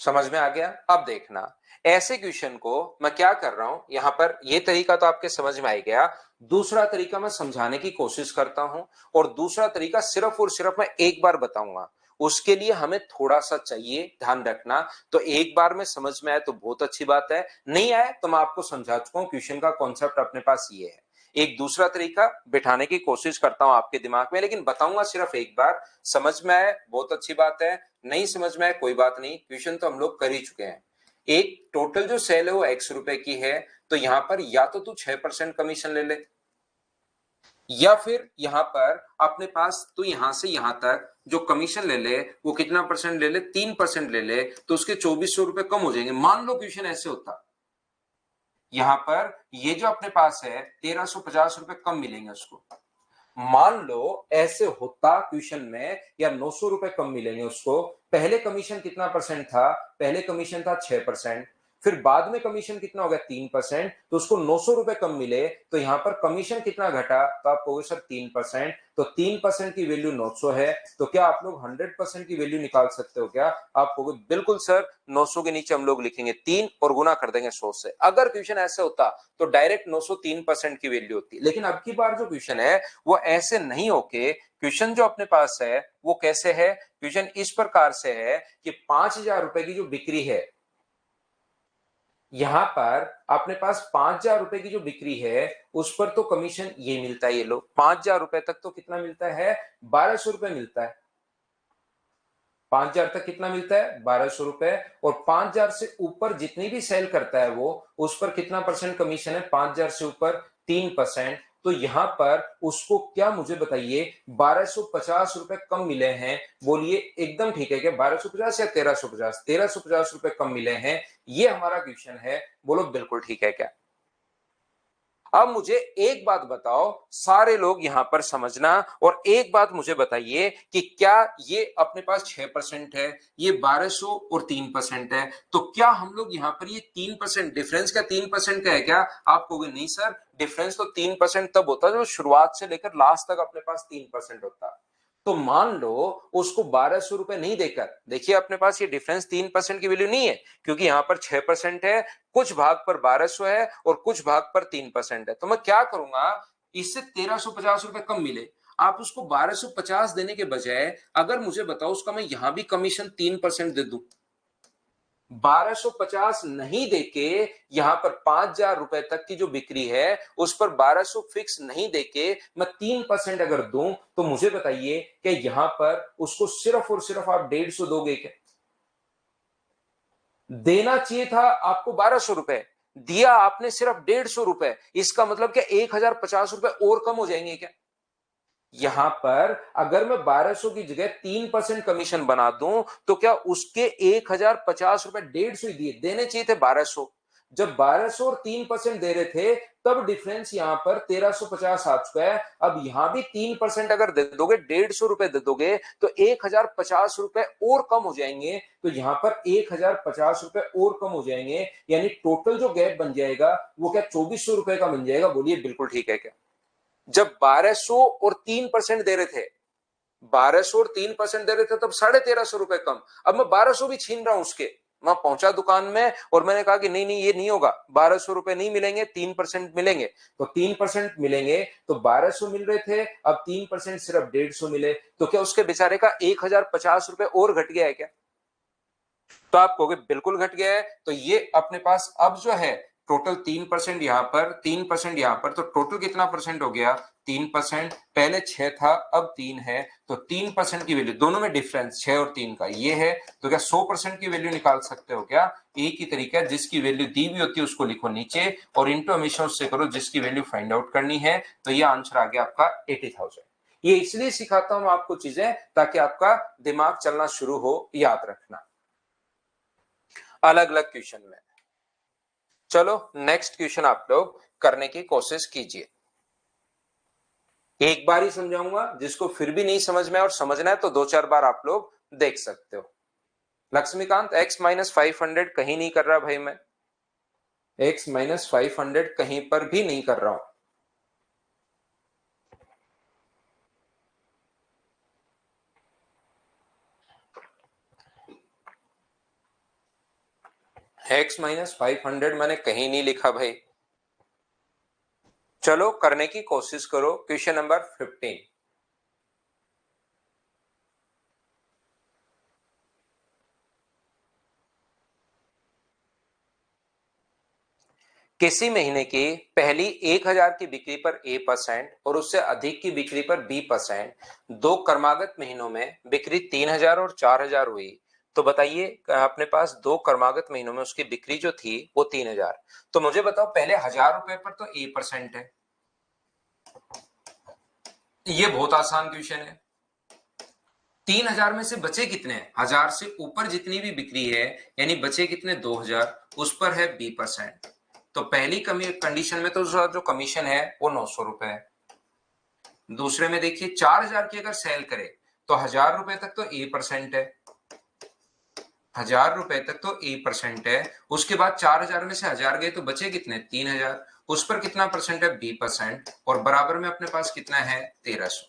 समझ में आ गया? अब देखना, ऐसे क्वेश्चन को मैं क्या कर रहा हूं, यहां पर ये तरीका तो आपके समझ में आ गया। दूसरा तरीका मैं समझाने की कोशिश करता हूं, और दूसरा तरीका सिर्फ और सिर्फ मैं एक बार बताऊंगा। उसके लिए हमें थोड़ा सा चाहिए ध्यान रखना। तो एक बार में समझ में आए तो बहुत अच्छी बात है, नहीं आए तो मैं आपको समझा चुका हूं, क्वेश्चन का कॉन्सेप्ट अपने पास ये है। एक दूसरा तरीका बिठाने की कोशिश करता हूं आपके दिमाग में, लेकिन बताऊंगा सिर्फ एक बार। समझ में आए बहुत अच्छी बात है, नहीं समझ में आए कोई बात नहीं, क्वेश्चन तो हम लोग कर ही चुके हैं। एक टोटल जो सेल है वो x रुपए की है, तो यहां पर या तो तू 6% कमीशन ले ले, या फिर यहां पर अपने पास तो यहां से यहां तक जो कमीशन ले ले वो कितना परसेंट ले ले, 3% ले ले, तो उसके 2400 रुपए कम हो जाएंगे। मान लो क्वेश्चन ऐसे होता, यहां पर ये जो अपने पास है 1350 रुपए कम मिलेंगे उसको। मान लो ऐसे होता क्वेश्चन में, या 900 रुपए कम मिलेंगे उसको। पहले कमीशन कितना परसेंट था, पहले कमीशन था 6%, फिर बाद में कमीशन कितना हो गया 3%, तो उसको 900 रुपए कम मिले। तो यहां पर कमीशन कितना घटा, तो आप कहोगे सर 3%, तो 3% की वैल्यू 900 है, तो क्या आप लोग 100% की वैल्यू निकाल सकते हो क्या? आप कहोगे बिल्कुल सर, 900 के नीचे हम लोग लिखेंगे 3 और गुना कर देंगे 100 से। अगर क्वेश्चन ऐसे होता तो डायरेक्ट 900 3% की वैल्यू होती, लेकिन अब की बार जो क्वेश्चन है वो ऐसे नहीं होके, क्वेश्चन जो अपने पास है वो कैसे है, क्वेश्चन इस प्रकार से है कि 5,000 रुपए की जो बिक्री है, यहां पर अपने पास 5,000 रुपए की जो बिक्री है उस पर तो कमीशन ये मिलता है, ये लो 5,000 रुपए तक तो कितना मिलता है, 1,200 रुपए मिलता है। 5,000 तक कितना मिलता है, 1,200 रुपए। और 5,000 से ऊपर जितनी भी सेल करता है वो, उस पर कितना परसेंट कमीशन है, 5,000 से ऊपर 3%। तो यहां पर उसको क्या, मुझे बताइए, 1,250 रुपए कम मिले हैं। बोलिए एकदम ठीक है क्या, 1,250 या 1,350? 1,350 रुपए कम मिले हैं, ये हमारा क्वेश्चन है। बोलो बिल्कुल ठीक है क्या? अब मुझे एक बात बताओ, सारे लोग यहां पर समझना, और एक बात मुझे बताइए कि क्या ये अपने पास 6% है, ये 1,200 और 3% है, तो क्या हम लोग यहां पर ये 3% डिफरेंस का 3% का है क्या? आप कहोगे नहीं सर, डिफरेंस तो 3% तब होता है जब शुरुआत से लेकर लास्ट तक अपने पास 3% होता। तो मान लो उसको 1,200 रुपए नहीं देकर, देखिए अपने पास ये डिफरेंस 3% की वैल्यू नहीं है, क्योंकि यहां पर 6% है, कुछ भाग पर 1,200 है और कुछ भाग पर 3% है। तो मैं क्या करूंगा, इससे 1,350 रुपए कम मिले, आप उसको 1,250 देने के बजाय अगर मुझे बताओ उसका मैं यहां भी कमीशन 3% दे दूं, 1,250 नहीं देके यहां पर 5,000 रुपए तक की जो बिक्री है उस पर 1,200 फिक्स नहीं देके मैं 3% अगर दूं, तो मुझे बताइए कि यहां पर उसको सिर्फ और सिर्फ आप 150 दोगे क्या? देना चाहिए था आपको 1,200 रुपए, दिया आपने सिर्फ 150 रुपए, इसका मतलब क्या 1,050 रुपए और कम हो जाएंगे क्या? यहां पर अगर मैं 1,200 की जगह 3% कमीशन बना दूं, तो क्या उसके 1,050 रुपए 150 ही दिए, देने चाहिए थे 1,200। जब 1,200 और 3% दे रहे थे, तब डिफरेंस यहां पर 1,350 आ चुका है। अब यहां भी 3% अगर दे दोगे, 150 रुपए दे दोगे, तो 1,050 रुपए और कम हो जाएंगे। तो यहां पर 1,050 रुपए और कम हो जाएंगे, यानी टोटल जो गैप बन जाएगा वो क्या 2,400 रुपए का बन जाएगा? बोलिए बिल्कुल ठीक है क्या? जब 1,200 और 3% दे रहे थे, 1,200 और 3% दे रहे थे, तब 1,350 रुपए कम। अब मैं 1,200 भी छीन रहा हूं उसके, मैं पहुंचा दुकान में और मैंने कहा कि नहीं नहीं ये नहीं होगा, 1,200 रुपए नहीं मिलेंगे, 3% मिलेंगे। तो 3% मिलेंगे, तो 1,200 मिल रहे थे, अब 3% सिर्फ 150 मिले, तो क्या उसके बेचारे का 1,050 रुपए और घट गया है क्या? तो आप कहोगे बिल्कुल घट गया है। तो ये अपने पास अब जो है टोटल 3% यहां पर, 3% यहां पर, तो टोटल कितना परसेंट हो गया, 3%। पहले 6 था अब 3 है, तो 3% की वैल्यू, दोनों में डिफरेंस 6 और 3 का ये है। तो क्या 100% की वैल्यू निकाल सकते हो क्या? एक ही तरीका है, जिसकी वैल्यू दी हुई होती है उसको लिखो नीचे और इंटू हमेशा उससे करो जिसकी वैल्यू फाइंड आउट करनी है। तो ये आंसर आ गया आपका 80,000। ये इसलिए सिखाता हूं आपको चीजें ताकि आपका दिमाग चलना शुरू हो, याद रखना अलग अलग क्वेश्चन में। चलो नेक्स्ट क्वेश्चन आप लोग करने की कोशिश कीजिए। एक बार ही समझाऊंगा, जिसको फिर भी नहीं समझ में और समझना है तो 2-4 बार आप लोग देख सकते हो। लक्ष्मीकांत x-500 कहीं नहीं कर रहा भाई, मैं x-500 कहीं पर भी नहीं कर रहा हूं। x माइनस 500 मैंने कहीं नहीं लिखा भाई। चलो करने की कोशिश करो। Question number 15। किसी महीने की पहली 1000 की बिक्री पर A% और उससे अधिक की बिक्री पर B%, दो क्रमागत महीनों में बिक्री 3000 और 4000 हुई। तो बताइए अपने पास दो क्रमागत महीनों में उसकी बिक्री जो थी वो 3000। तो मुझे बताओ पहले 1000 रुपए पर तो A% है। ये बहुत आसान क्वेश्चन है। 3000 में से बचे कितने? 1000 से ऊपर जितनी भी बिक्री है यानी बचे कितने? 2000, उस पर है B%। तो पहली कंडीशन में तो जो कमीशन है वो 900 रुपए है। दूसरे में देखिए 4000 की अगर सेल करे तो 1000 रुपए तक तो A% है। 1000 रुपए तक तो A% है। उसके बाद 4000 में से 1000 गए तो बचे कितने? 3000, उस पर कितना परसेंट है? B%। और बराबर में अपने पास कितना है? 1300।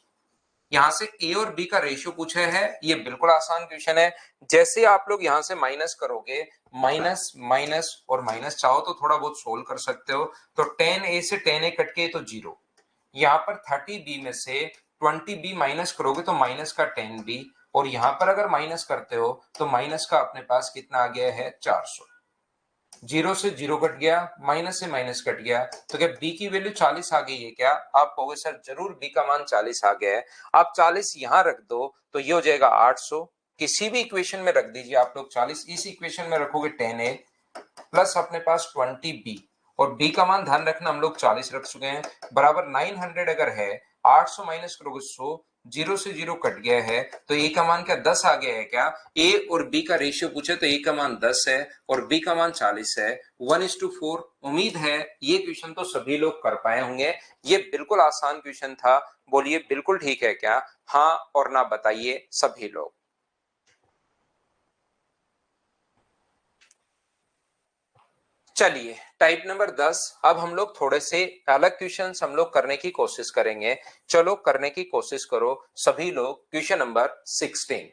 यहां से ए और बी का रेशियो पूछा है। ये बिल्कुल आसान क्वेश्चन है। जैसे आप लोग यहां से माइनस करोगे, माइनस माइनस और माइनस, चाहो तो थोड़ा बहुत सोल्व कर सकते हो। तो 10A से 10A कट के तो 0। यहाँ पर 30B में से 20B माइनस करोगे तो माइनस का 10B, और यहां पर अगर माइनस करते हो तो माइनस का अपने पास कितना आ गया है? 400। 0 से 0 कट गया, माइनस से माइनस कट गया, तो क्या बी की वैल्यू 40 आ गई है क्या? आप कहोगे सर जरूर बी का मान 40 आ गया है। आप 40 यहां रख दो तो ये हो जाएगा 800। किसी भी इक्वेशन में रख दीजिए आप लोग 40। इस इक्वेशन में रखोगे 10A प्लस अपने पास 20B, और B का मान ध्यान रखना हम लोग 40 रख चुके हैं, बराबर 900 अगर है, 800 माइनस करोगे 100, 0 से 0 कट गया है, तो ए का मान क्या 10 आ गया है क्या? ए और बी का रेशियो पूछे तो ए का मान 10 है और बी का मान 40 है, 1:4। उम्मीद है ये क्वेश्चन तो सभी लोग कर पाए होंगे। ये बिल्कुल आसान क्वेश्चन था। बोलिए बिल्कुल ठीक है क्या? हाँ और ना बताइए सभी लोग। चलिए टाइप नंबर 10। अब हम लोग थोड़े से अलग क्वेश्चंस हम लोग करने की कोशिश करेंगे। चलो करने की कोशिश करो सभी लोग। Question number 16।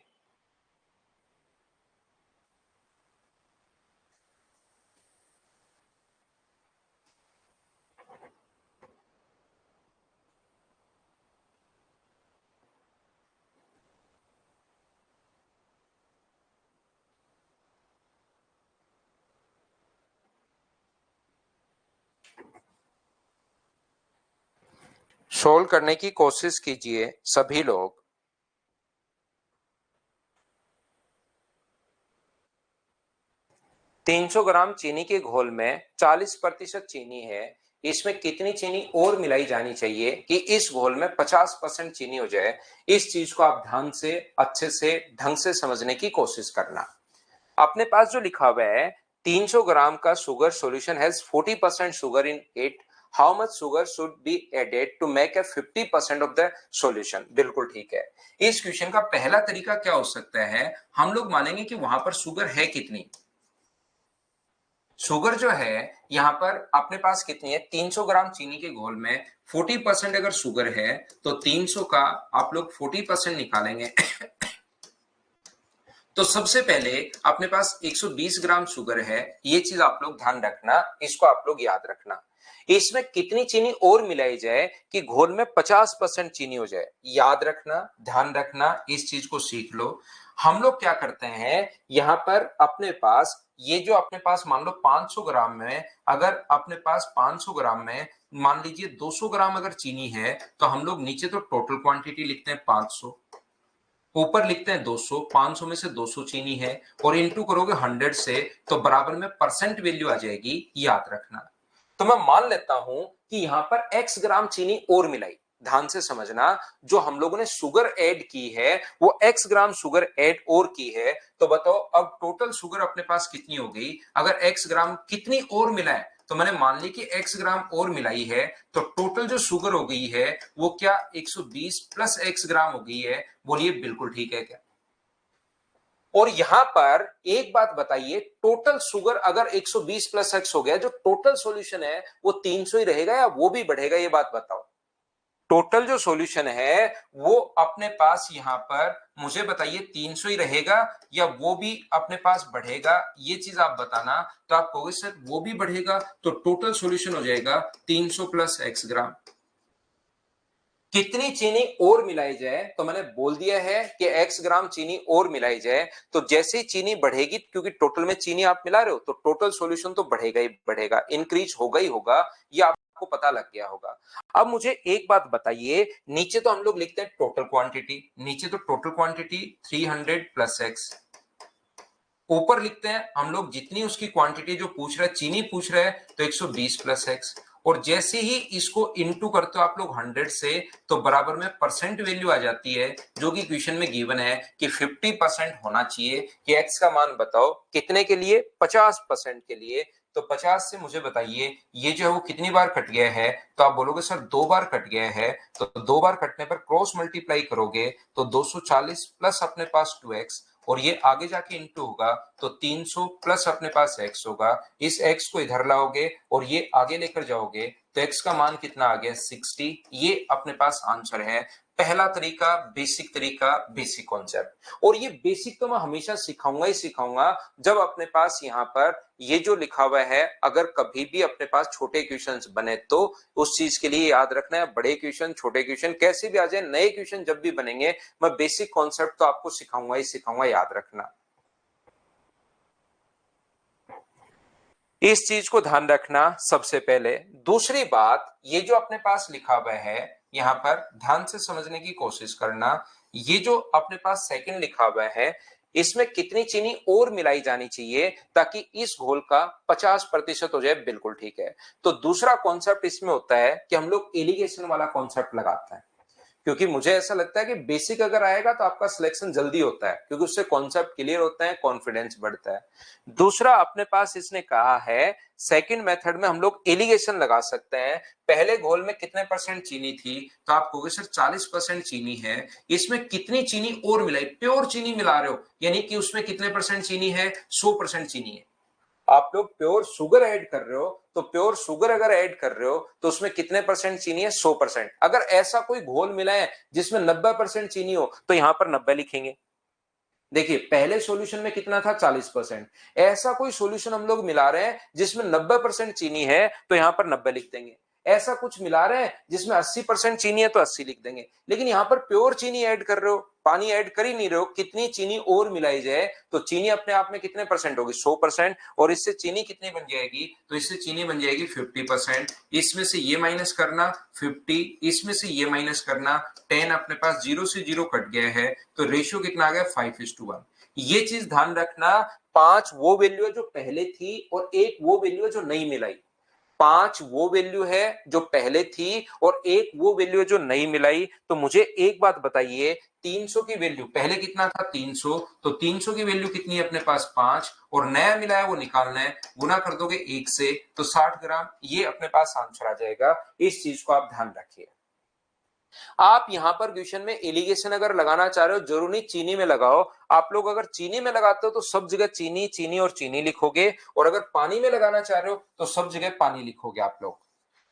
सोल्व करने की कोशिश कीजिए सभी लोग। 300 ग्राम चीनी के घोल में 40% चीनी है। इसमें कितनी चीनी और मिलाई जानी चाहिए कि इस घोल में 50% चीनी हो जाए? इस चीज को आप ध्यान से अच्छे से ढंग से समझने की कोशिश करना। अपने पास जो लिखा हुआ है 300 ग्राम का sugar solution has 40% sugar in it, how much sugar should be added to make a 50% of the solution. बिल्कुल ठीक है। इस क्वेश्चन का पहला तरीका क्या हो सकता है? हम लोग मानेंगे कि वहां पर सुगर है कितनी। शुगर जो है यहां पर अपने पास कितनी है? 300 ग्राम चीनी के घोल में 40% अगर शुगर है तो 300 का आप लोग 40% निकालेंगे तो सबसे पहले अपने पास 120 ग्राम शुगर है। ये चीज आप लोग ध्यान रखना, इसको आप लोग याद रखना। इसमें कितनी चीनी और मिलाई जाए कि घोल में 50% चीनी हो जाए? याद रखना, ध्यान रखना, इस चीज को सीख लो। हम लोग क्या करते हैं यहां पर अपने पास, ये जो अपने पास मान लो 500 ग्राम में, अगर अपने पास 500 ग्राम में मान लीजिए 200 ग्राम अगर चीनी है तो हम लोग नीचे तो टोटल क्वांटिटी लिखते हैं 500, ऊपर लिखते हैं 200, 500 में से 200 चीनी है और इनटू करोगे 100 से तो बराबर में परसेंट वैल्यू आ जाएगी। याद रखना। तो मैं मान लेता हूं कि यहां पर x ग्राम चीनी और मिलाई। ध्यान से समझना, जो हम लोगों ने शुगर ऐड की है वो x ग्राम शुगर ऐड और की है। तो बताओ अब टोटल शुगर अपने पास कितनी हो गई? अगर x ग्राम कितनी और मिला है तो मैंने मान ली कि x ग्राम और मिलाई है, तो टोटल जो शुगर हो गई है वो क्या 120 प्लस x ग्राम हो गई है? बोलिए बिल्कुल ठीक है क्या? और यहां पर एक बात बताइए, टोटल शुगर अगर 120 प्लस x हो गया, जो टोटल सॉल्यूशन है वो 300 ही रहेगा या वो भी बढ़ेगा? ये बात बताओ। टोटल जो सॉल्यूशन है वो अपने पास यहाँ पर मुझे बताइए 300 ही रहेगा या वो भी अपने पास बढ़ेगा, ये चीज आप बताना। तो आप कहोगे सर वो भी बढ़ेगा, तो टोटल सॉल्यूशन हो जाएगा 300 प्लस x ग्राम। कितनी चीनी और मिलाई जाए, तो मैंने बोल दिया है कि x ग्राम चीनी और मिलाई जाए। तो जैसे ही चीनी बढ़ेगी, क्योंकि टोटल में चीनी आप मिला रहे हो, तो टोटल सॉल्यूशन तो बढ़ेगा ही बढ़ेगा, इंक्रीज होगा ही होगा, ये आपको पता लग गया होगा। अब मुझे एक बात बताइए, नीचे तो हम लोग लिखते हैं टोटल क्वांटिटी, नीचे तो टोटल क्वांटिटी 300 प्लस x, ऊपर लिखते हैं हम लोग जितनी उसकी क्वांटिटी जो पूछ रहा है, चीनी पूछ रहा है, तो 120 प्लस एक्स। और जैसे ही इसको इनटू करते हो आप लोग 100 से, तो बराबर में परसेंट वैल्यू आ जाती है, जो कि क्वेश्चन में गिवन है कि 50% होना चाहिए। कि एक्स का मान बताओ कितने के लिए, 50% के लिए। तो 50 से मुझे बताइए ये जो है वो कितनी बार कट गया है, तो आप बोलोगे सर 2 बार कट गया है। तो 2 बार कटने पर क्रॉस मल्टीप्लाई करोगे तो 240 प्लस अपने पास 2x, और ये आगे जाके इंटू होगा तो 300 प्लस अपने पास x होगा। इस x को इधर लाओगे और ये आगे लेकर जाओगे तो x का मान कितना आ गया, 60। ये अपने पास आंसर है। पहला तरीका, बेसिक कॉन्सेप्ट। और ये बेसिक तो मैं हमेशा सिखाऊंगा ही सिखाऊंगा जब अपने पास यहाँ पर ये जो लिखा हुआ है, अगर कभी भी अपने पास छोटे क्वेश्चंस बने तो उस चीज के लिए याद रखना है, बड़े क्वेश्चन छोटे क्वेश्चन कैसे भी आ जाए, नए क्वेश्चन जब भी बनेंगे मैं बेसिक कॉन्सेप्ट तो आपको सिखाऊंगा ही सिखाऊंगा, याद रखना। इस चीज को ध्यान रखना सबसे पहले। दूसरी बात, ये जो अपने पास लिखा हुआ है यहाँ पर ध्यान से समझने की कोशिश करना। ये जो अपने पास सेकंड लिखा हुआ है, इसमें कितनी चीनी और मिलाई जानी चाहिए ताकि इस घोल का 50% हो जाए, बिल्कुल ठीक है। तो दूसरा कॉन्सेप्ट इसमें होता है कि हम लोग एलिगेशन वाला कॉन्सेप्ट लगाते हैं, क्योंकि मुझे ऐसा लगता है कि बेसिक अगर आएगा तो आपका सिलेक्शन जल्दी होता है, क्योंकि उससे कॉन्सेप्ट क्लियर होता है, कॉन्फिडेंस बढ़ता है। दूसरा अपने पास इसने कहा है सेकंड मेथड में हम लोग एलिगेशन लगा सकते हैं। पहले घोल में कितने परसेंट चीनी थी, तो आप कहोगे सर 40% चीनी है, इसमें कितनी चीनी और मिलाई, प्योर चीनी मिला रहे हो, यानी कि उसमें कितने परसेंट चीनी है, 100% चीनी है। आप लोग प्योर शुगर ऐड कर रहे हो, तो प्योर शुगर अगर ऐड कर रहे हो तो उसमें कितने परसेंट चीनी है, 100%। अगर ऐसा कोई घोल मिला है जिसमें 90% चीनी हो तो यहां पर 90 लिखेंगे। देखिए पहले सॉल्यूशन में कितना था, 40%। ऐसा कोई सॉल्यूशन हम लोग मिला रहे हैं जिसमें 90% चीनी है तो यहां पर 90 लिख देंगे। ऐसा कुछ मिला रहे हैं जिसमें 80% चीनी है तो 80 लिख देंगे। लेकिन यहां पर प्योर चीनी ऐड कर रहे हो, पानी ऐड कर ही नहीं रहे हो, कितनी चीनी और मिलाई जाए, तो चीनी अपने आप में कितने परसेंट होगी, 100%। और इससे चीनी कितनी बन जाएगी, तो इससे चीनी बन जाएगी 50%। इसमें से ये माइनस करना 50, इसमें से ये माइनस करना 10, अपने पास 0 से 0 कट गया है, तो रेशियो कितना आ गया, 5:1। ये चीज ध्यान रखना, 5 वो वैल्यू है जो पहले थी और एक वो वैल्यू है जो नहीं मिलाई। 5 वो वैल्यू है जो पहले थी और एक वो वैल्यू है जो नहीं मिलाई। तो मुझे एक बात बताइए, 300 की वैल्यू पहले कितना था, 300, तो 300 की वैल्यू कितनी है अपने पास, 5, और नया मिला है वो निकालना है, गुना कर दोगे 1 से तो 60 ग्राम, ये अपने पास आंसर आ जाएगा। इस चीज को आप ध्यान रखिए। आप यहां पर क्वेश्चन में एलिगेशन अगर लगाना चाह रहे हो, जरूर नहीं चीनी में लगाओ। आप लोग अगर चीनी में लगाते हो तो सब जगह चीनी चीनी और चीनी लिखोगे, और अगर पानी में लगाना चाह रहे हो तो सब जगह पानी लिखोगे आप लोग।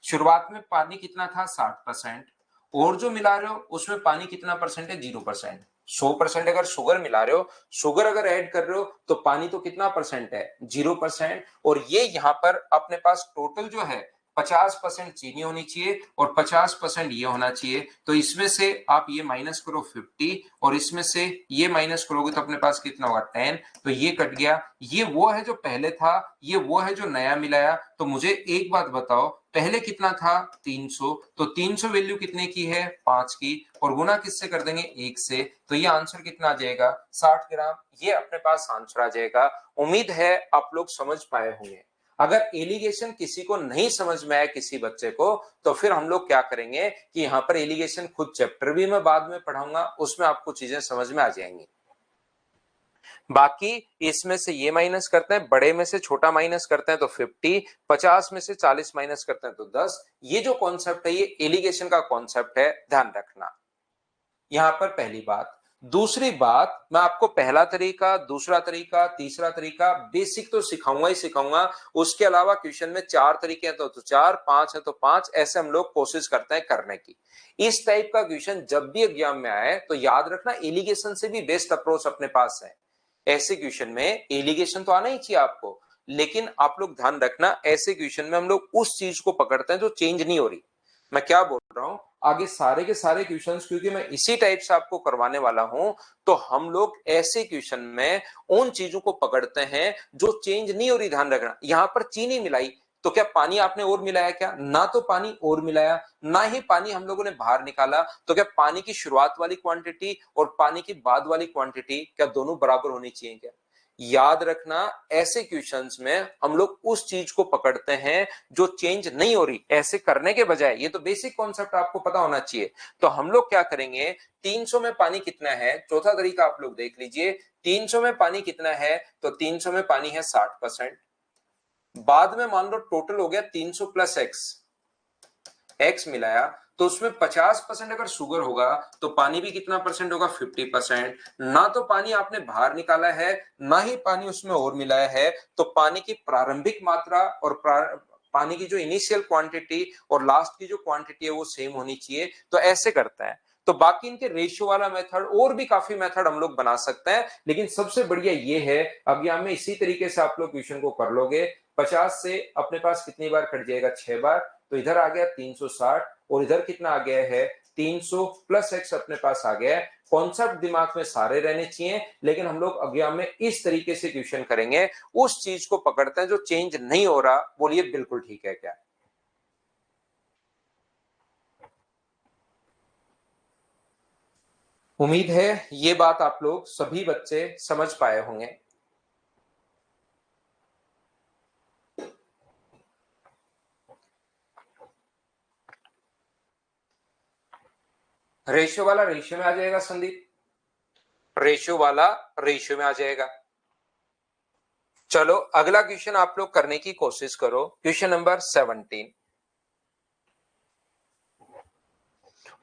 शुरुआत में पानी कितना था, 60%, और जो मिला रहे हो उसमें पानी कितना परसेंट है, 0%। 100% अगर शुगर मिला रहे हो, शुगर अगर ऐड कर रहे हो तो पानी तो कितना परसेंट है, 0%। और ये यहां पर अपने पास टोटल जो है 50% चीनी होनी चाहिए और 50% ये होना चाहिए। तो इसमें से आप ये माइनस करो 50, और इसमें से ये माइनस करोगे तो अपने पास कितना होगा, 10। तो ये कट गया, ये वो है जो पहले था, ये वो है जो नया मिलाया। तो मुझे एक बात बताओ, पहले कितना था, 300, तो 300 वैल्यू कितने की है, 5 की, और गुना किससे कर देंगे, 1 से, तो ये आंसर कितना आ जाएगा, 60 ग्राम। ये अपने पास आंसर आ जाएगा। उम्मीद है आप लोग समझ पाए होंगे। अगर एलिगेशन किसी को नहीं समझ में आया, किसी बच्चे को, तो फिर हम लोग क्या करेंगे कि यहाँ पर एलिगेशन खुद चैप्टर भी मैं बाद में पढ़ाऊंगा, उसमें आपको चीजें समझ में आ जाएंगी। बाकी इसमें से ये माइनस करते हैं, बड़े में से छोटा माइनस करते हैं तो 50, 50 में से 40 माइनस करते हैं तो 10। ये जो कॉन्सेप्ट है ये एलिगेशन का कॉन्सेप्ट है, ध्यान रखना। यहां पर पहली बात। दूसरी बात, मैं आपको पहला तरीका, दूसरा तरीका, तीसरा तरीका बेसिक तो सिखाऊंगा ही सिखाऊंगा। उसके अलावा क्वेश्चन में 4 तरीके हैं तो 4, 5 है तो 5, ऐसे हम लोग कोशिश करते हैं करने की। इस टाइप का क्वेश्चन जब भी एग्जाम में आए तो याद रखना, एलिगेशन से भी बेस्ट अप्रोच अपने पास है। ऐसे क्वेश्चन में एलिगेशन तो आना ही चाहिए आपको, लेकिन आप लोग ध्यान रखना, ऐसे क्वेश्चन में हम लोग उस चीज को पकड़ते हैं जो चेंज नहीं हो रही। मैं क्या बोल रहा हूं, आगे सारे के सारे क्वेश्चंस क्योंकि मैं इसी टाइप से आपको करवाने वाला हूं, तो हम लोग ऐसे क्वेश्चन में उन चीजों को पकड़ते हैं जो चेंज नहीं हो रही। ध्यान रखना, यहां पर चीनी मिलाई तो क्या पानी आपने और मिलाया क्या? ना तो पानी और मिलाया, ना ही पानी हम लोगों ने बाहर निकाला। तो क्या पानी की शुरुआत वाली क्वांटिटी और पानी की बाद वाली क्वांटिटी क्या दोनों बराबर होनी चाहिए क्या? याद रखना, ऐसे क्वेश्चंस में हम लोग उस चीज को पकड़ते हैं जो चेंज नहीं हो रही। ऐसे करने के बजाय, ये तो बेसिक कॉन्सेप्ट आपको पता होना चाहिए, तो हम लोग क्या करेंगे, 300 में पानी कितना है, चौथा तरीका आप लोग देख लीजिए। 300 में पानी कितना है, तो 300 में पानी है 60%। बाद में मान लो टोटल हो गया 300 प्लस एक्स मिलाया, तो उसमें 50% अगर शुगर होगा तो पानी भी कितना परसेंट होगा, 50%। ना तो पानी आपने बाहर निकाला है, ना ही पानी उसमें और मिलाया है, तो पानी की प्रारंभिक मात्रा और पानी की जो इनिशियल क्वांटिटी और लास्ट की जो क्वांटिटी है वो सेम होनी चाहिए। तो ऐसे करता है। तो बाकी इनके रेशियो वाला मेथड और भी काफी मेथड हम लोग बना सकते हैं, लेकिन सबसे बढ़िया ये है, एग्जाम में इसी तरीके से आप लोग क्वेश्चन को कर लोगे। 50 से अपने पास कितनी बार कट जाएगा, 6 बार, तो इधर आ गया 360 और इधर कितना आ गया है, 300 प्लस एक्स अपने पास आ गया है। कॉन्सेप्ट दिमाग में सारे रहने चाहिए, लेकिन हम लोग एग्जाम में इस तरीके से क्वेश्चन करेंगे, उस चीज को पकड़ते हैं जो चेंज नहीं हो रहा। बोलिए बिल्कुल ठीक है क्या? उम्मीद है ये बात आप लोग सभी बच्चे समझ पाए होंगे। रेशियो वाला रेशियो में आ जाएगा संदीप, रेशियो वाला रेशियो में आ जाएगा। चलो अगला क्वेश्चन आप लोग करने की कोशिश करो, क्वेश्चन नंबर 17।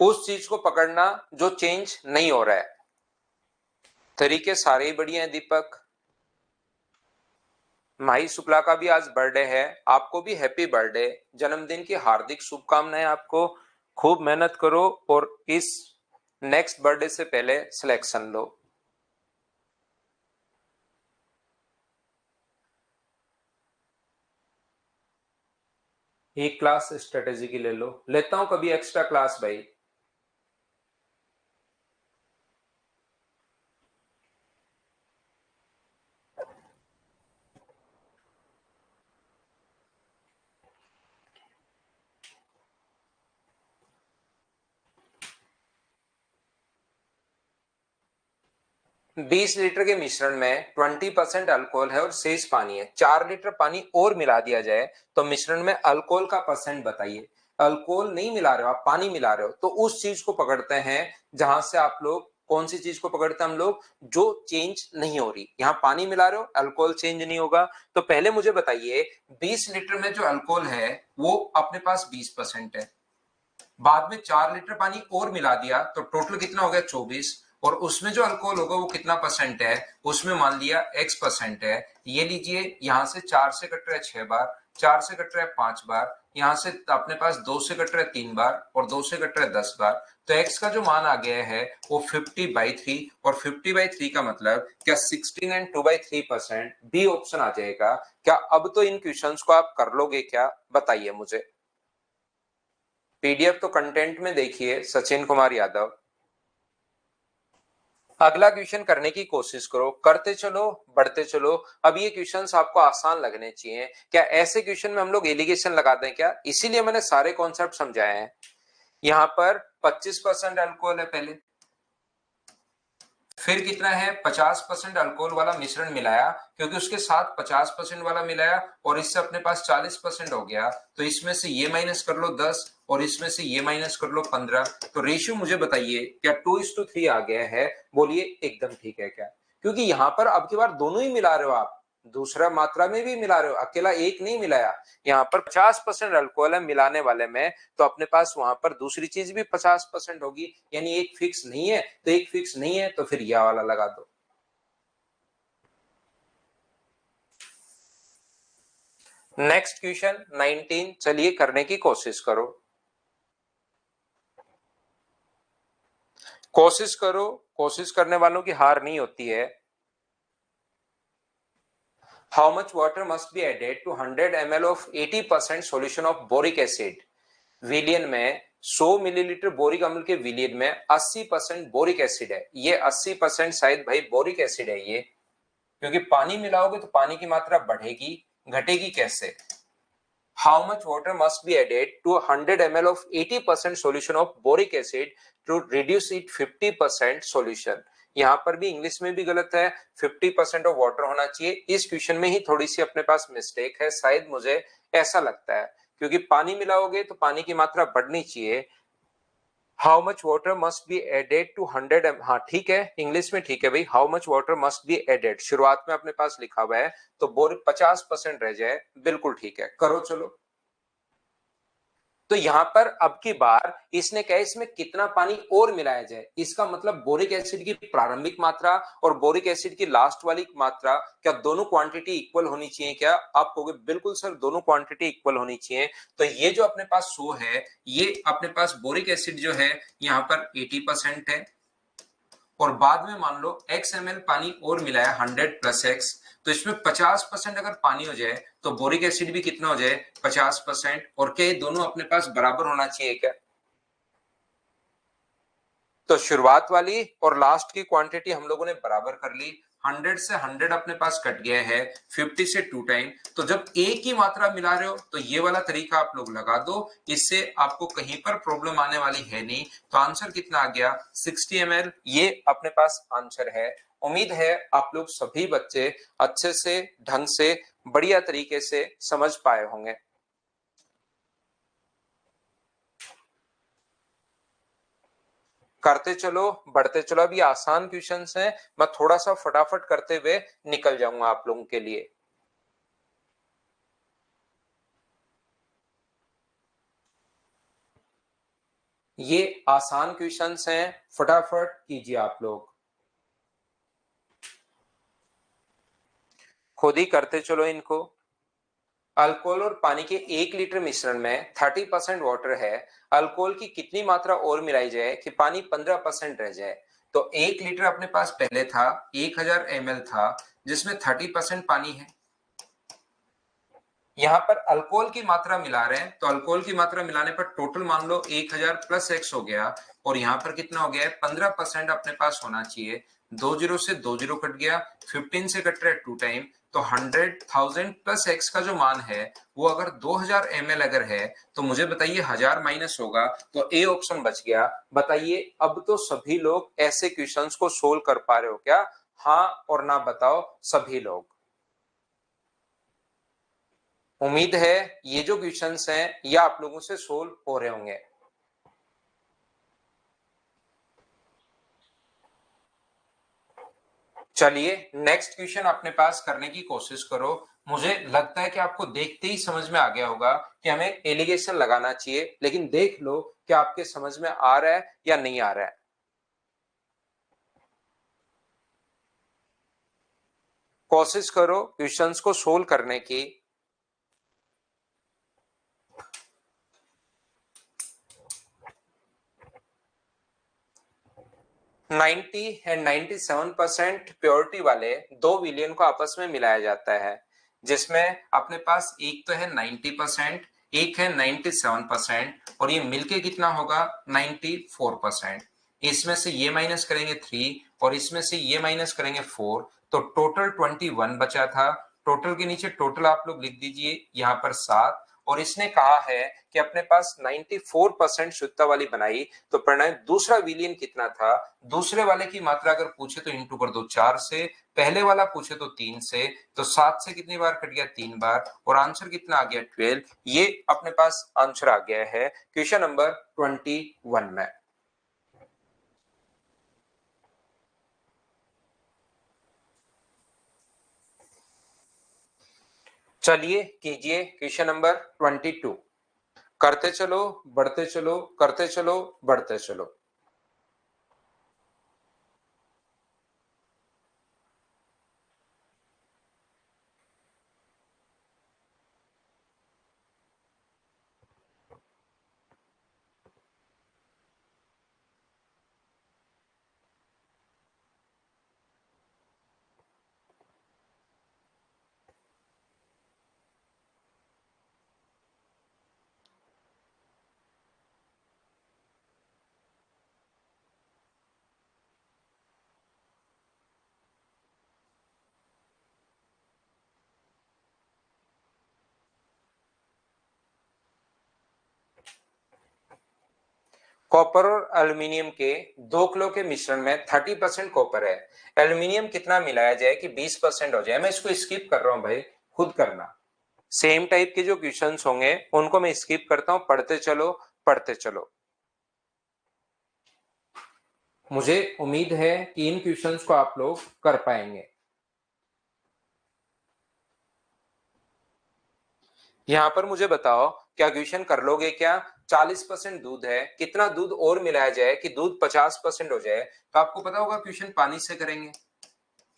उस चीज को पकड़ना जो चेंज नहीं हो रहा है। तरीके सारे ही बढ़िया हैं दीपक। माही शुक्ला का भी आज बर्थडे है, आपको भी हैप्पी बर्थडे, जन्मदिन की हार्दिक शुभकामनाएं आपको। खूब मेहनत करो और इस नेक्स्ट बर्थडे से पहले सिलेक्शन लो। एक क्लास स्ट्रेटेजी की ले लो, लेता हूं कभी एक्स्ट्रा क्लास भाई। 20 लीटर के मिश्रण में 20% अल्कोहल है और शेष पानी है। 4 लीटर पानी और मिला दिया जाए तो मिश्रण में अल्कोहल का परसेंट बताइए। अल्कोहल नहीं मिला रहे हो आप, पानी मिला रहे हो, तो उस चीज को पकड़ते हैं जहां से आप लोग, कौन सी चीज को पकड़ते हैं हम लोग, जो चेंज नहीं हो रही। यहाँ पानी मिला रहे हो, अल्कोहल चेंज नहीं होगा। तो पहले मुझे बताइए, 20 लीटर में जो अल्कोहल है वो अपने पास 20% है। बाद में 4 लीटर पानी और मिला दिया तो टोटल कितना हो गया, 24। और उसमें जो अल्कोहल होगा वो कितना परसेंट है, उसमें मान लिया x परसेंट है। ये लीजिए, यहां से 4 से कट रहा है 6 बार, 4 से कट रहा है 5 बार, यहां से अपने पास 2 से कट रहा है 3 बार और 2 से कट रहा है 10 बार। तो x का जो मान आ गया है वो 50/3, और 50/3 का मतलब क्या 16 एंड 2/3%, बी ऑप्शन आ जाएगा क्या? अब तो इन क्वेश्चंस को आप कर लोगे क्या, बताइए मुझे। पीडीएफ तो कंटेंट में देखिए, सचिन कुमार यादव। अगला क्वेश्चन करने की कोशिश करो, करते चलो बढ़ते चलो। अब ये क्वेश्चंस आपको आसान लगने चाहिए। क्या ऐसे क्वेश्चन में हम लोग एलिगेशन लगा दें क्या? इसीलिए मैंने सारे कॉन्सेप्ट समझाए हैं। यहाँ पर 25% अल्कोहल है पहले, फिर कितना है, 50% अल्कोहल वाला मिश्रण मिलाया, क्योंकि उसके साथ 50% वाला मिलाया और इससे अपने पास 40% हो गया। तो इसमें से ये माइनस कर लो 10 और इसमें से ये माइनस कर लो 15। तो रेशियो मुझे बताइए क्या 2:3 आ गया है? बोलिए एकदम ठीक है क्या? क्योंकि यहां पर अब की बार दोनों ही मिला रहे हो आप, दूसरा मात्रा में भी मिला रहे हो, अकेला एक नहीं मिलाया। यहाँ पर 50% अल्कोहल है मिलाने वाले में, तो अपने पास वहां पर दूसरी चीज भी 50% होगी, यानी एक फिक्स नहीं है, तो एक फिक्स नहीं है तो फिर यह वाला लगा दो। नेक्स्ट क्वेश्चन 19, चलिए करने की कोशिश करो। कोशिश करो, कोशिश करने वालों की हार नहीं होती है। How much water must be added to 100 ml of 80% solution of boric acid? विलियन में 100 मिलीलीटर बोरिक अम्ल के विलियन में 80% बोरिक एसिड है। ये 80% शायद भाई बोरिक एसिड है ये, क्योंकि पानी मिलाओगे तो पानी की मात्रा बढ़ेगी, घटेगी कैसे? How much water must be added to 100 ml of 80% solution of boric acid to reduce it 50% solution? यहां पर भी इंग्लिश में भी गलत है, 50% ऑफ वाटर होना चाहिए। इस क्वेश्चन में ही थोड़ी सी अपने पास मिस्टेक है, शायद मुझे ऐसा लगता है, क्योंकि पानी मिलाओगे तो पानी की मात्रा बढ़नी चाहिए। How much water must be added to 100 हाँ ठीक है, इंग्लिश में ठीक है भाई, how much water must be added शुरुआत में अपने पास लिखा हुआ है, तो बोर 50% रह जाए, बिल्कुल ठीक है, करो चलो। तो यहां पर अब की बार इसने कहा इसमें कितना पानी और मिलाया जाए, इसका मतलब बोरिक एसिड की प्रारंभिक मात्रा और बोरिक एसिड की लास्ट वाली मात्रा, क्या दोनों क्वांटिटी इक्वल होनी चाहिए क्या? आप कहोगे बिल्कुल सर दोनों क्वांटिटी इक्वल होनी चाहिए। तो ये जो अपने पास 100 है, ये अपने पास बोरिक एसिड जो है यहाँ पर 80% है, और बाद में मान लो x ml पानी और मिलाया 100 प्लस x, तो इसमें 50% अगर पानी हो जाए तो बोरिक एसिड भी कितना हो जाए 50%, और क्या ये दोनों अपने पास बराबर होना चाहिए क्या? तो शुरुआत वाली और लास्ट की क्वांटिटी हम लोगों ने बराबर कर ली, 100 से 100 अपने पास कट गया है, 50 से 2 टाइम। तो जब एक ही मात्रा मिला रहे हो तो ये वाला तरीका आप लोग लगा दो, इससे आपको कहीं पर प्रॉब्लम आने वाली है नहीं। तो आंसर कितना आ गया 60 ml, ये अपने पास आंसर है। उम्मीद है आप लोग सभी बच्चे अच्छे से ढंग से बढ़िया तरीके से समझ पाए होंगे। करते चलो, बढ़ते चलो। अभी आसान क्वेश्चंस हैं, मैं थोड़ा सा फटाफट करते हुए निकल जाऊंगा आप लोगों के लिए। ये आसान क्वेश्चंस हैं, फटाफट कीजिए आप लोग, खुद ही करते चलो इनको। अल्कोहल और पानी के 1 लीटर मिश्रण में 30% वाटर है, अल्कोहल की कितनी मात्रा और मिलाई जाए कि पानी 15% रह जाए? तो 1 लीटर अपने पास पहले था, 1000 ml था, जिसमें 30% पानी है। यहाँ पर अल्कोहल की मात्रा मिला रहे हैं, तो अल्कोहल की मात्रा मिलाने पर टोटल मान लो 1000 प्लस एक्स हो गया, और यहाँ पर कितना हो गया है 15% अपने पास होना चाहिए। 20 से 20 कट गया, 15 से कट रहा है 2 टाइम, तो 100,000 प्लस एक्स का जो मान है वो अगर 2000 ml अगर है, तो मुझे बताइए 1000 माइनस होगा, तो ए ऑप्शन बच गया। बताइए अब तो सभी लोग ऐसे क्वेश्चंस को सोल्व कर पा रहे हो क्या? हाँ और ना बताओ सभी लोग। उम्मीद है ये जो क्वेश्चंस हैं ये आप लोगों से सोल्व हो रहे होंगे। चलिए नेक्स्ट क्वेश्चन अपने पास करने की कोशिश करो। मुझे लगता है कि आपको देखते ही समझ में आ गया होगा कि हमें एलिगेशन लगाना चाहिए, लेकिन देख लो कि आपके समझ में आ रहा है या नहीं आ रहा है। कोशिश करो क्वेश्चंस को सोल्व करने की। 90 एंड 97% प्योरिटी वाले दो विलियन को आपस में मिलाया जाता है, जिसमें अपने पास एक तो है 90%, एक है 97%, और ये मिलके कितना होगा 94%। इसमें से ये माइनस करेंगे 3 और इसमें से ये माइनस करेंगे 4, तो टोटल 21 बचा था। टोटल के नीचे टोटल आप लोग लिख दीजिए यहाँ पर 7, और इसने कहा है कि अपने पास 94% शुद्धता वाली बनाई, तो परिणाम दूसरा विलियन कितना था, दूसरे वाले की मात्रा अगर पूछे तो इंटू कर दो 4 से, पहले वाला पूछे तो 3 से, तो 7 से कितनी बार कट गया 3 बार, और आंसर कितना आ गया 12। ये अपने पास आंसर आ गया है क्वेश्चन नंबर 21 में। चलिए कीजिए क्वेश्चन नंबर 22। करते चलो बढ़ते चलो करते चलो बढ़ते चलो। कॉपर और एल्यूमिनियम के 2 किलो के मिश्रण में 30% कॉपर है। एल्यूमिनियम कितना मिलाया जाए कि 20% हो जाए। मैं इसको स्किप कर रहा हूं भाई, खुद करना। सेम टाइप के जो क्वेश्चंस होंगे उनको मैं स्किप करता हूं। पढ़ते चलो पढ़ते चलो। मुझे उम्मीद है कि इन क्वेश्चंस को आप लोग कर पाएंगे। यहां पर मुझे बताओ, क्या क्वेश्चन कर लोगे क्या? 40% दूध है, कितना दूध और मिलाया जाए कि दूध 50% हो जाए? तो आपको पता होगा क्वेश्चन पानी से करेंगे,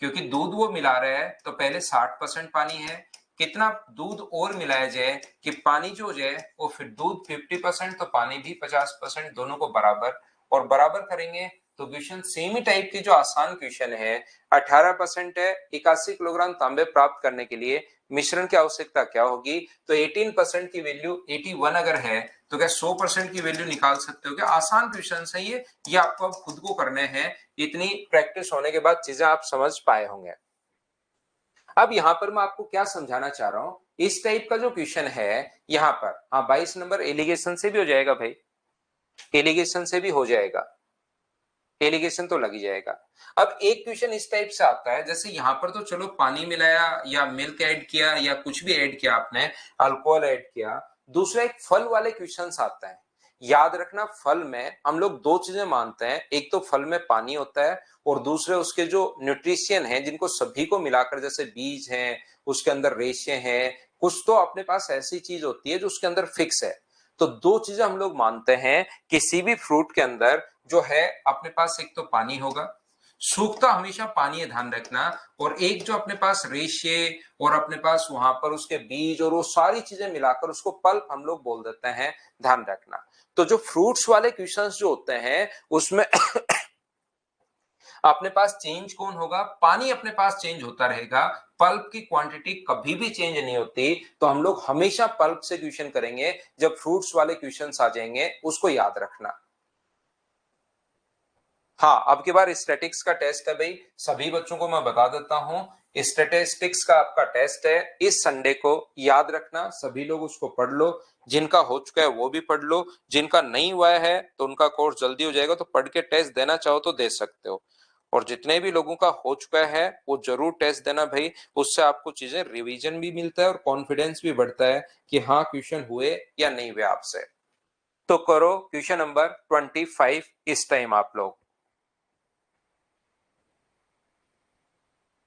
क्योंकि दूध वो मिला रहे हैं तो पहले 60% पानी है। कितना दूध और मिलाया जाए कि पानी जो हो जाए वो फिर दूध 50% तो पानी भी 50%, दोनों को बराबर और बराबर करेंगे तो क्वेश्चन सेम ही टाइप की जो आसान क्वेश्चन है। 18% है, 81 किलोग्राम तांबे प्राप्त करने के लिए मिश्रण की आवश्यकता क्या होगी? तो 18% की वैल्यू 81 अगर है तो क्या 100% की वैल्यू निकाल सकते हो क्या? आसान क्वेश्चन है ये आपको अब खुद को करने हैं। इतनी प्रैक्टिस होने के बाद चीजें आप समझ पाए होंगे। अब यहां पर मैं आपको क्या समझाना चाह रहा हूं, इस टाइप का जो क्वेश्चन है यहां पर, हाँ 22 नंबर एलिगेशन से भी हो जाएगा भाई, एलिगेशन से भी हो जाएगा, एलिगेशन तो लग ही जाएगा। अब एक क्वेश्चन इस टाइप से आता है, जैसे यहां पर तो चलो पानी मिलाया या मिल्क ऐड किया या कुछ भी ऐड किया आपने, अल्कोहल ऐड किया। दूसरा एक फल वाले क्वेश्चन आता है। याद रखना, फल में हम लोग दो चीजें मानते हैं, एक तो फल में पानी होता है और दूसरे उसके जो न्यूट्रिशियन है जिनको सभी को मिलाकर, जैसे बीज हैं, उसके अंदर रेशे हैं, कुछ तो अपने पास ऐसी चीज होती है जो उसके अंदर फिक्स है। तो दो चीजें हम लोग मानते हैं किसी भी फ्रूट के अंदर, जो है अपने पास एक तो पानी होगा, सूखता हमेशा पानी है ध्यान रखना, और एक जो अपने पास रेशे और अपने पास वहां पर उसके बीज और वो सारी चीजें मिलाकर उसको पल्प हम लोग बोल देते हैं, ध्यान रखना। तो जो फ्रूट्स वाले क्वेश्चंस जो होते हैं उसमें अपने पास चेंज कौन होगा? पानी अपने पास चेंज होता रहेगा, पल्प की क्वांटिटी कभी भी चेंज नहीं होती। तो हम लोग हमेशा पल्प से क्वेश्चन करेंगे जब फ्रूट्स वाले क्वेश्चंस आ जाएंगे, उसको याद रखना। हाँ, अब की बार स्टैटिक्स का टेस्ट है भाई, सभी बच्चों को मैं बता देता हूं। स्टैटिस्टिक्स का आपका टेस्ट है इस संडे को, याद रखना। सभी लोग उसको पढ़ लो, जिनका हो चुका है वो भी पढ़ लो, जिनका नहीं हुआ है तो उनका कोर्स जल्दी हो जाएगा, तो पढ़ के टेस्ट देना चाहो तो दे सकते हो। और जितने भी लोगों का हो चुका है वो जरूर टेस्ट देना भाई, उससे आपको चीजें रिवीजन भी मिलता है और कॉन्फिडेंस भी बढ़ता है कि हाँ क्वेश्चन हुए या नहीं हुए आपसे। तो करो क्वेश्चन नंबर 25 इस टाइम आप लोग।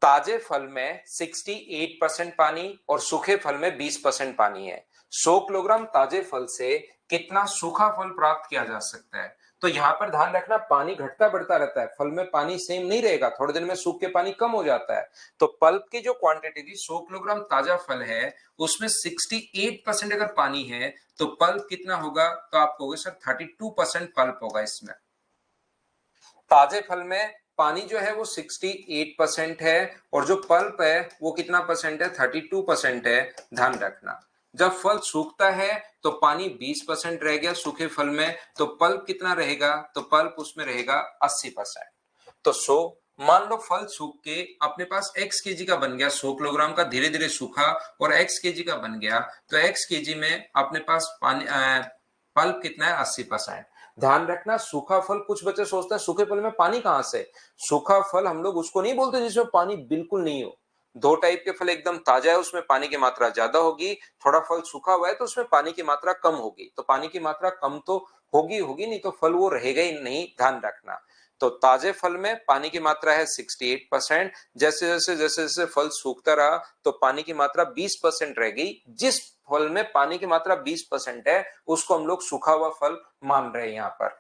ताजे फल में 68% पानी और सूखे फल में 20% पानी है। 100 किलोग्राम ताजे फल से कितना सूखा फल प्राप्त किया जा सकता है? तो यहां पर ध्यान रखना, पानी घटता बढ़ता रहता है, फल में पानी सेम नहीं रहेगा, थोड़े दिन में सूख के पानी कम हो जाता है। तो पल्प की जो क्वांटिटी थी, 100 किलोग्राम ताजा फल है उसमें 68% अगर पानी है तो पल्प कितना होगा? तो आप कहोगे सर 32% पल्प होगा इसमें। ताजे फल में पानी जो है वो 68% है और जो पल्प है वो कितना परसेंट है? 32% है, ध्यान रखना। जब फल सूखता है तो पानी 20% रह गया सूखे फल में, तो पल्प कितना रहेगा? तो पल्प उसमें रहेगा 80%। तो 100, मान लो फल सूख के अपने पास x केजी का बन गया, 100 किलोग्राम का धीरे धीरे सूखा और x केजी का बन गया, तो x केजी में अपने पास पानी पल्प कितना है? 80%। ध्यान रखना, सूखा फल, कुछ बच्चे सोचते हैं सूखे फल में पानी कहां से? सूखा फल हम लोग उसको नहीं बोलते जिसमें पानी बिल्कुल नहीं हो। दो टाइप के फल, एकदम ताजा है उसमें पानी की मात्रा ज्यादा होगी, थोड़ा फल सूखा हुआ है तो उसमें पानी की मात्रा कम होगी। तो पानी की मात्रा कम तो होगी होगी, नहीं तो फल वो रहेगा ही नहीं, ध्यान रखना। तो ताजे फल में पानी की मात्रा है 68%। जैसे जैसे फल सूखता रहा तो पानी की मात्रा 20% रह गई। जिस फल में पानी की मात्रा 20% है उसको हम लोग सूखा हुआ फल मान रहे हैं यहाँ पर।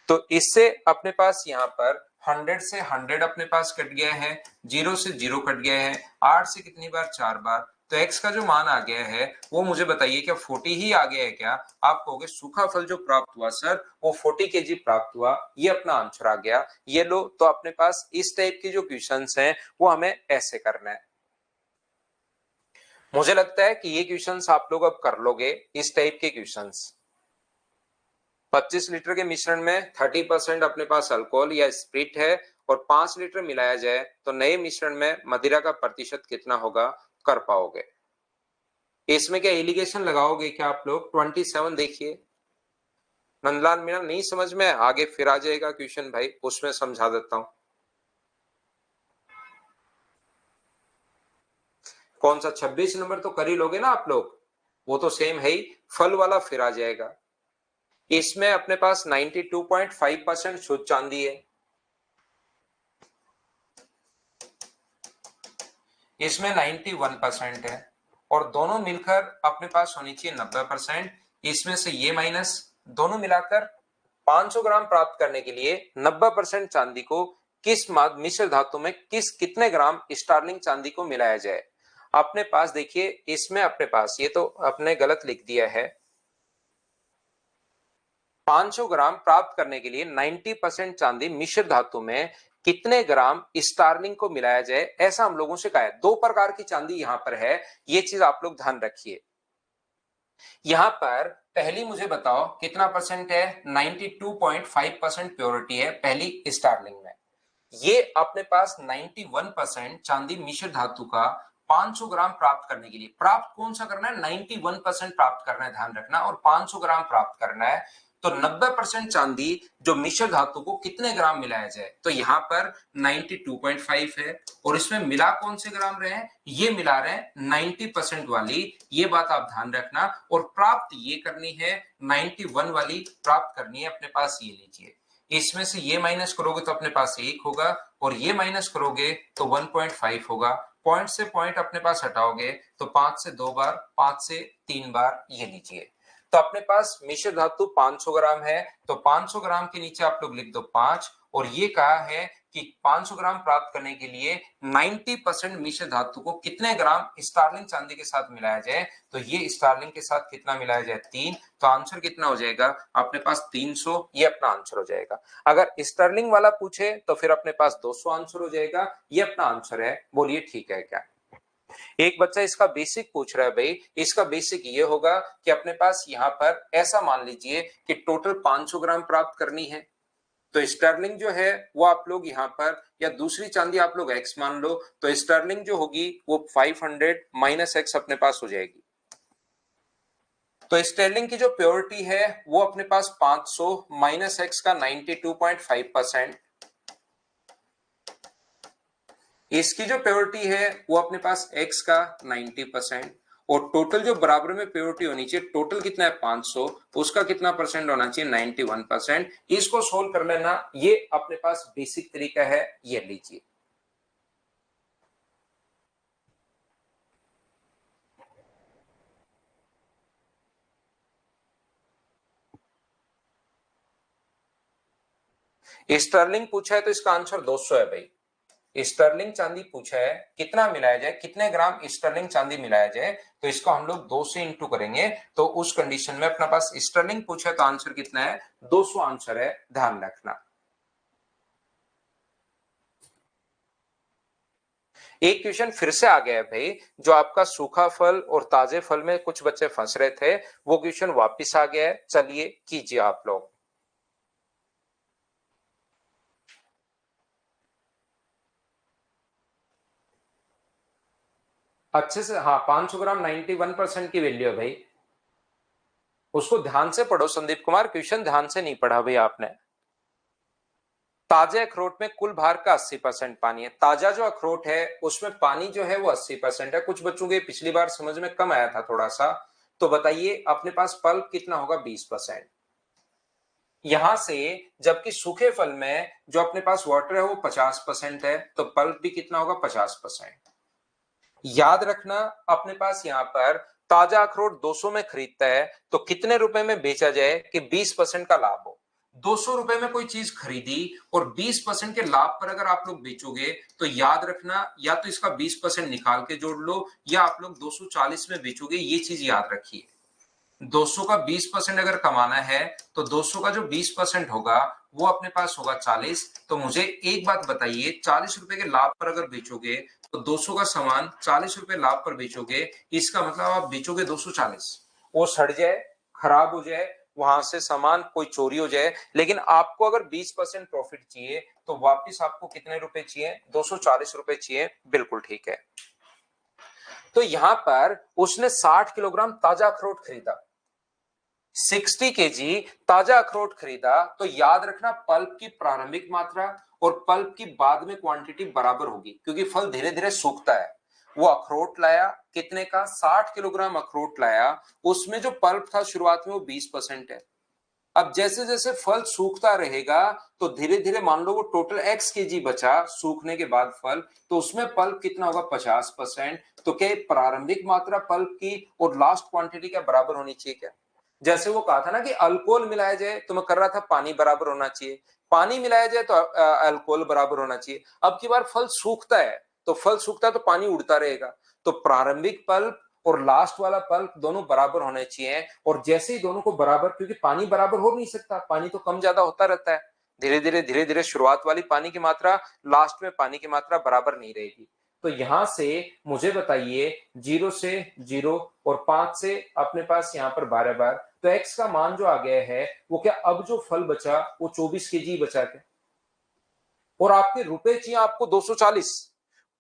तो इससे अपने पास यहाँ पर 100 से 100 अपने पास कट गया है, 0 से 0 कट गया है, 8 से कितनी बार 4 बार। तो x का जो मान आ गया है वो मुझे बताइए क्या 40 ही आ गया है क्या? आप कहोगे सूखा फल जो प्राप्त हुआ सर वो 40 केजी प्राप्त हुआ, ये अपना आंसर आ गया। ये लो, तो अपने पास इस टाइप की जो क्वेश्चंस हैं वो हमें ऐसे करना है। मुझे लगता है कि ये क्वेश्चंस आप लोग अब कर लोगे, इस टाइप के क्वेश्चंस। 25 लीटर के मिश्रण में 30% अपने पास अल्कोहल या स्प्रिट है और 5 लीटर मिलाया जाए तो नए मिश्रण में मदिरा का प्रतिशत कितना होगा, कर पाओगे। इसमें क्या एलिगेशन लगाओगे क्या आप लोग? 27 देखिए। नंदलाल मीणा नहीं समझ में आगे फिर आ जाएगा क्वेश्चन भाई, उसमें समझा देता हूं। कौन सा 26 नंबर तो कर ही लोगे ना आप लोग, वो तो सेम है ही, फल वाला फिर आ जाएगा। इसमें अपने पास 92.5% शुद्ध चांदी है, इसमें 91% है और दोनों मिलकर अपने पास होनी चाहिए 90%। इसमें से ये माइनस, दोनों मिलाकर 500 ग्राम प्राप्त करने के लिए 90% चांदी को किस मिश्र धातु में कितने ग्राम स्टार्लिंग चांदी को मिलाया जाए। अपने पास देखिए इसमें अपने पास ये तो अपने गलत लिख दिया है, 500 ग्राम प्राप्त करने के लिए 90% चांदी मिश्र धातु में कितने ग्राम स्टार्लिंग को मिलाया जाए, ऐसा हम लोगों से कहा है। दो प्रकार की चांदी यहां पर है, ये चीज आप लोग ध्यान रखिए। यहां पर पहली मुझे बताओ कितना परसेंट है, 92.5% प्योरिटी है पहली स्टार्लिंग में। ये अपने पास 91% चांदी मिश्र धातु का 500 ग्राम प्राप्त करने के लिए, प्राप्त कौन सा करना है, 91% प्राप्त करना है, ध्यान रखना, और 500 ग्राम प्राप्त करना है। तो 90% चांदी जो मिश्र धातु को कितने ग्राम मिलाया जाए, तो यहां पर 92.5 है और इसमें मिला कौन से ग्राम रहे हैं, ये मिला रहे हैं 90% वाली, ये बात आप ध्यान रखना। और प्राप्त ये करनी है 91 वाली प्राप्त करनी है, अपने पास ये लीजिए। इसमें से ये माइनस करोगे तो अपने पास 1 होगा और ये माइनस करोगे तो 1.5 होगा। पॉइंट से पॉइंट अपने पास हटाओगे तो 5 से 2 बार, 5 से 3 बार, ये लीजिए। तो अपने पास मिश्र धातु 500 ग्राम है, तो 500 ग्राम के नीचे आप लोग लिख दो 5, और ये कहा है कि 500 ग्राम प्राप्त करने के लिए 90% मिश्र धातु को कितने ग्राम स्टार्लिंग चांदी के साथ मिलाया जाए, तो ये स्टार्लिंग के साथ कितना मिलाया जाए, 3। तो आंसर कितना हो जाएगा अपने पास 300, ये अपना आंसर हो जाएगा। अगर स्टर्लिंग वाला पूछे तो फिर अपने पास 200 आंसर हो जाएगा, ये अपना आंसर है। बोलिए ठीक है क्या? एक बच्चा इसका बेसिक पूछ रहा है भाई, इसका बेसिक ये होगा कि अपने पास यहाँ पर ऐसा मान लीजिए कि टोटल 500 ग्राम प्राप्त करनी है, तो स्टर्लिंग जो है वो आप लोग यहाँ पर, या दूसरी चांदी आप लोग x मान लो, तो स्टर्लिंग जो होगी वो 500 माइनस x अपने पास हो जाएगी। तो स्टर्लिंग की जो प्योरिटी है वो अपने पास 500 माइनस x का 92.5%, इसकी जो प्योरिटी है वो अपने पास x का 90%, और टोटल जो बराबर में प्योरिटी होनी चाहिए, टोटल कितना है 500, उसका कितना परसेंट होना चाहिए 91%। इसको सोल्व कर लेना, ये अपने पास बेसिक तरीका है, ये लीजिए। स्टर्लिंग पूछा है तो इसका आंसर 200 है भाई। स्टर्लिंग चांदी पूछा है कितना मिलाया जाए, कितने ग्राम स्टर्लिंग चांदी मिलाया जाए, तो इसको हम लोग 2 से इंटू करेंगे, तो उस कंडीशन में अपना पास स्टर्लिंग पूछा है तो आंसर कितना है, 200 आंसर है, ध्यान रखना। एक क्वेश्चन फिर से आ गया है भाई, जो आपका सूखा फल और ताजे फल में कुछ बच्चे फंस रहे थे, वो क्वेश्चन वापस आ गया है, चलिए कीजिए आप लोग। अच्छे से, हाँ 500 ग्राम 91% की वैल्यू है भाई, उसको ध्यान से पढ़ो संदीप कुमार, क्वेश्चन ध्यान से नहीं पढ़ा भाई आपने। ताजे अखरोट में कुल भार का 80% पानी है, ताजा जो अखरोट है उसमें पानी जो है वो 80% है। कुछ बच्चों के पिछली बार समझ में कम आया था थोड़ा सा, तो बताइए अपने पास पल्प कितना होगा, 20%। यहां से जबकि सूखे फल में जो अपने पास वाटर है वो 50% है, तो पल्प भी कितना होगा 50%। याद रखना अपने पास यहाँ पर ताजा अखरोट 200 में खरीदता है तो कितने रुपए में बेचा जाए कि 20% का लाभ हो। 200 रुपए में कोई चीज खरीदी और 20% के लाभ पर अगर आप लोग बेचोगे तो याद रखना या तो इसका 20% निकाल के जोड़ लो या आप लोग 240 में बेचोगे, ये चीज याद रखिए। 200 का 20% अगर कमाना है तो 200 का जो 20% होगा वो अपने पास होगा 40। तो मुझे एक बात बताइए, 40 रुपए के लाभ पर अगर बेचोगे तो 200 का सामान 40 रुपए लाभ पर बेचोगे, इसका मतलब आप बेचोगे 240, वो सड़ जाए, खराब हो जाए, वहां से सामान कोई चोरी हो जाए, लेकिन आपको अगर 20% प्रॉफिट चाहिए तो वापिस आपको कितने रुपए चाहिए, 240 रुपए चाहिए। बिल्कुल ठीक है। तो यहां पर उसने 60 किलोग्राम ताजा अखरोट खरीदा, 60 केजी ताजा अखरोट खरीदा, तो याद रखना पल्प की प्रारंभिक मात्रा और पल्प की बाद में क्वांटिटी बराबर होगी क्योंकि फल धीरे धीरे सूखता है। वो अखरोट लाया कितने का, 60 किलोग्राम अखरोट लाया, उसमें जो पल्प था शुरुआत में वो 20% है। अब जैसे जैसे फल सूखता रहेगा तो धीरे धीरे मान लो वो टोटल x केजी बचा सूखने के बाद फल, तो उसमें पल्प कितना होगा 50%। तो क्या प्रारंभिक मात्रा पल्प की और लास्ट क्वांटिटी क्या बराबर होनी चाहिए क्या? जैसे वो कहा था ना कि अल्कोहल मिलाया जाए तो मैं कर रहा था पानी बराबर होना चाहिए, पानी मिलाया जाए तो अल्कोहल बराबर होना चाहिए। अब की बार फल सूखता है तो फल सूखता है तो पानी उड़ता रहेगा, तो प्रारंभिक पल्प और लास्ट वाला पल्प दोनों बराबर होने चाहिए। और जैसे ही दोनों को बराबर, क्योंकि पानी बराबर हो नहीं सकता, पानी तो कम ज्यादा होता रहता है, धीरे धीरे शुरुआत वाली पानी की मात्रा लास्ट में पानी की मात्रा बराबर नहीं रहेगी। तो यहां से मुझे बताइए 0 से 0 और 5 से अपने पास यहाँ पर 12 बार, तो x का मान जो आ गया है वो क्या, अब जो फल बचा वो 24 केजी बचा क्या, और आपके रुपए चाहिए आपको 240।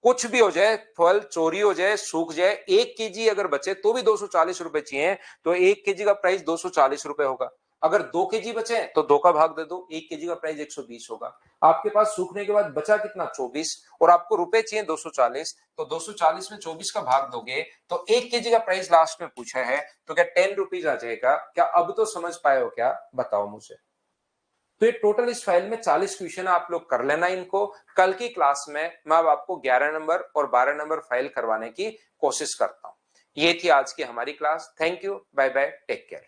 कुछ भी हो जाए, फल चोरी हो जाए, सूख जाए, 1 केजी अगर बचे तो भी 240 रुपए चाहिए, तो 1 केजी का प्राइस 240 रुपए होगा। अगर 2 केजी बचे तो 2 का भाग दे दो, 1 केजी का प्राइस 120 होगा। आपके पास सूखने के बाद बचा कितना 24, और आपको रुपए चाहिए 240, तो 240 में 24 का भाग दोगे तो 1 केजी का प्राइस लास्ट में पूछा है, तो क्या 10 रुपीज आ जाएगा क्या? अब तो समझ पाए हो क्या, बताओ मुझे। तो ये टोटल इस फाइल में 40 क्वेश्चन आप लोग कर लेना इनको। कल की क्लास में मैं अब आपको 11 नंबर और 12 नंबर फाइल करवाने की कोशिश करता हूं। ये थी आज की हमारी class. Thank you, bye bye, take care.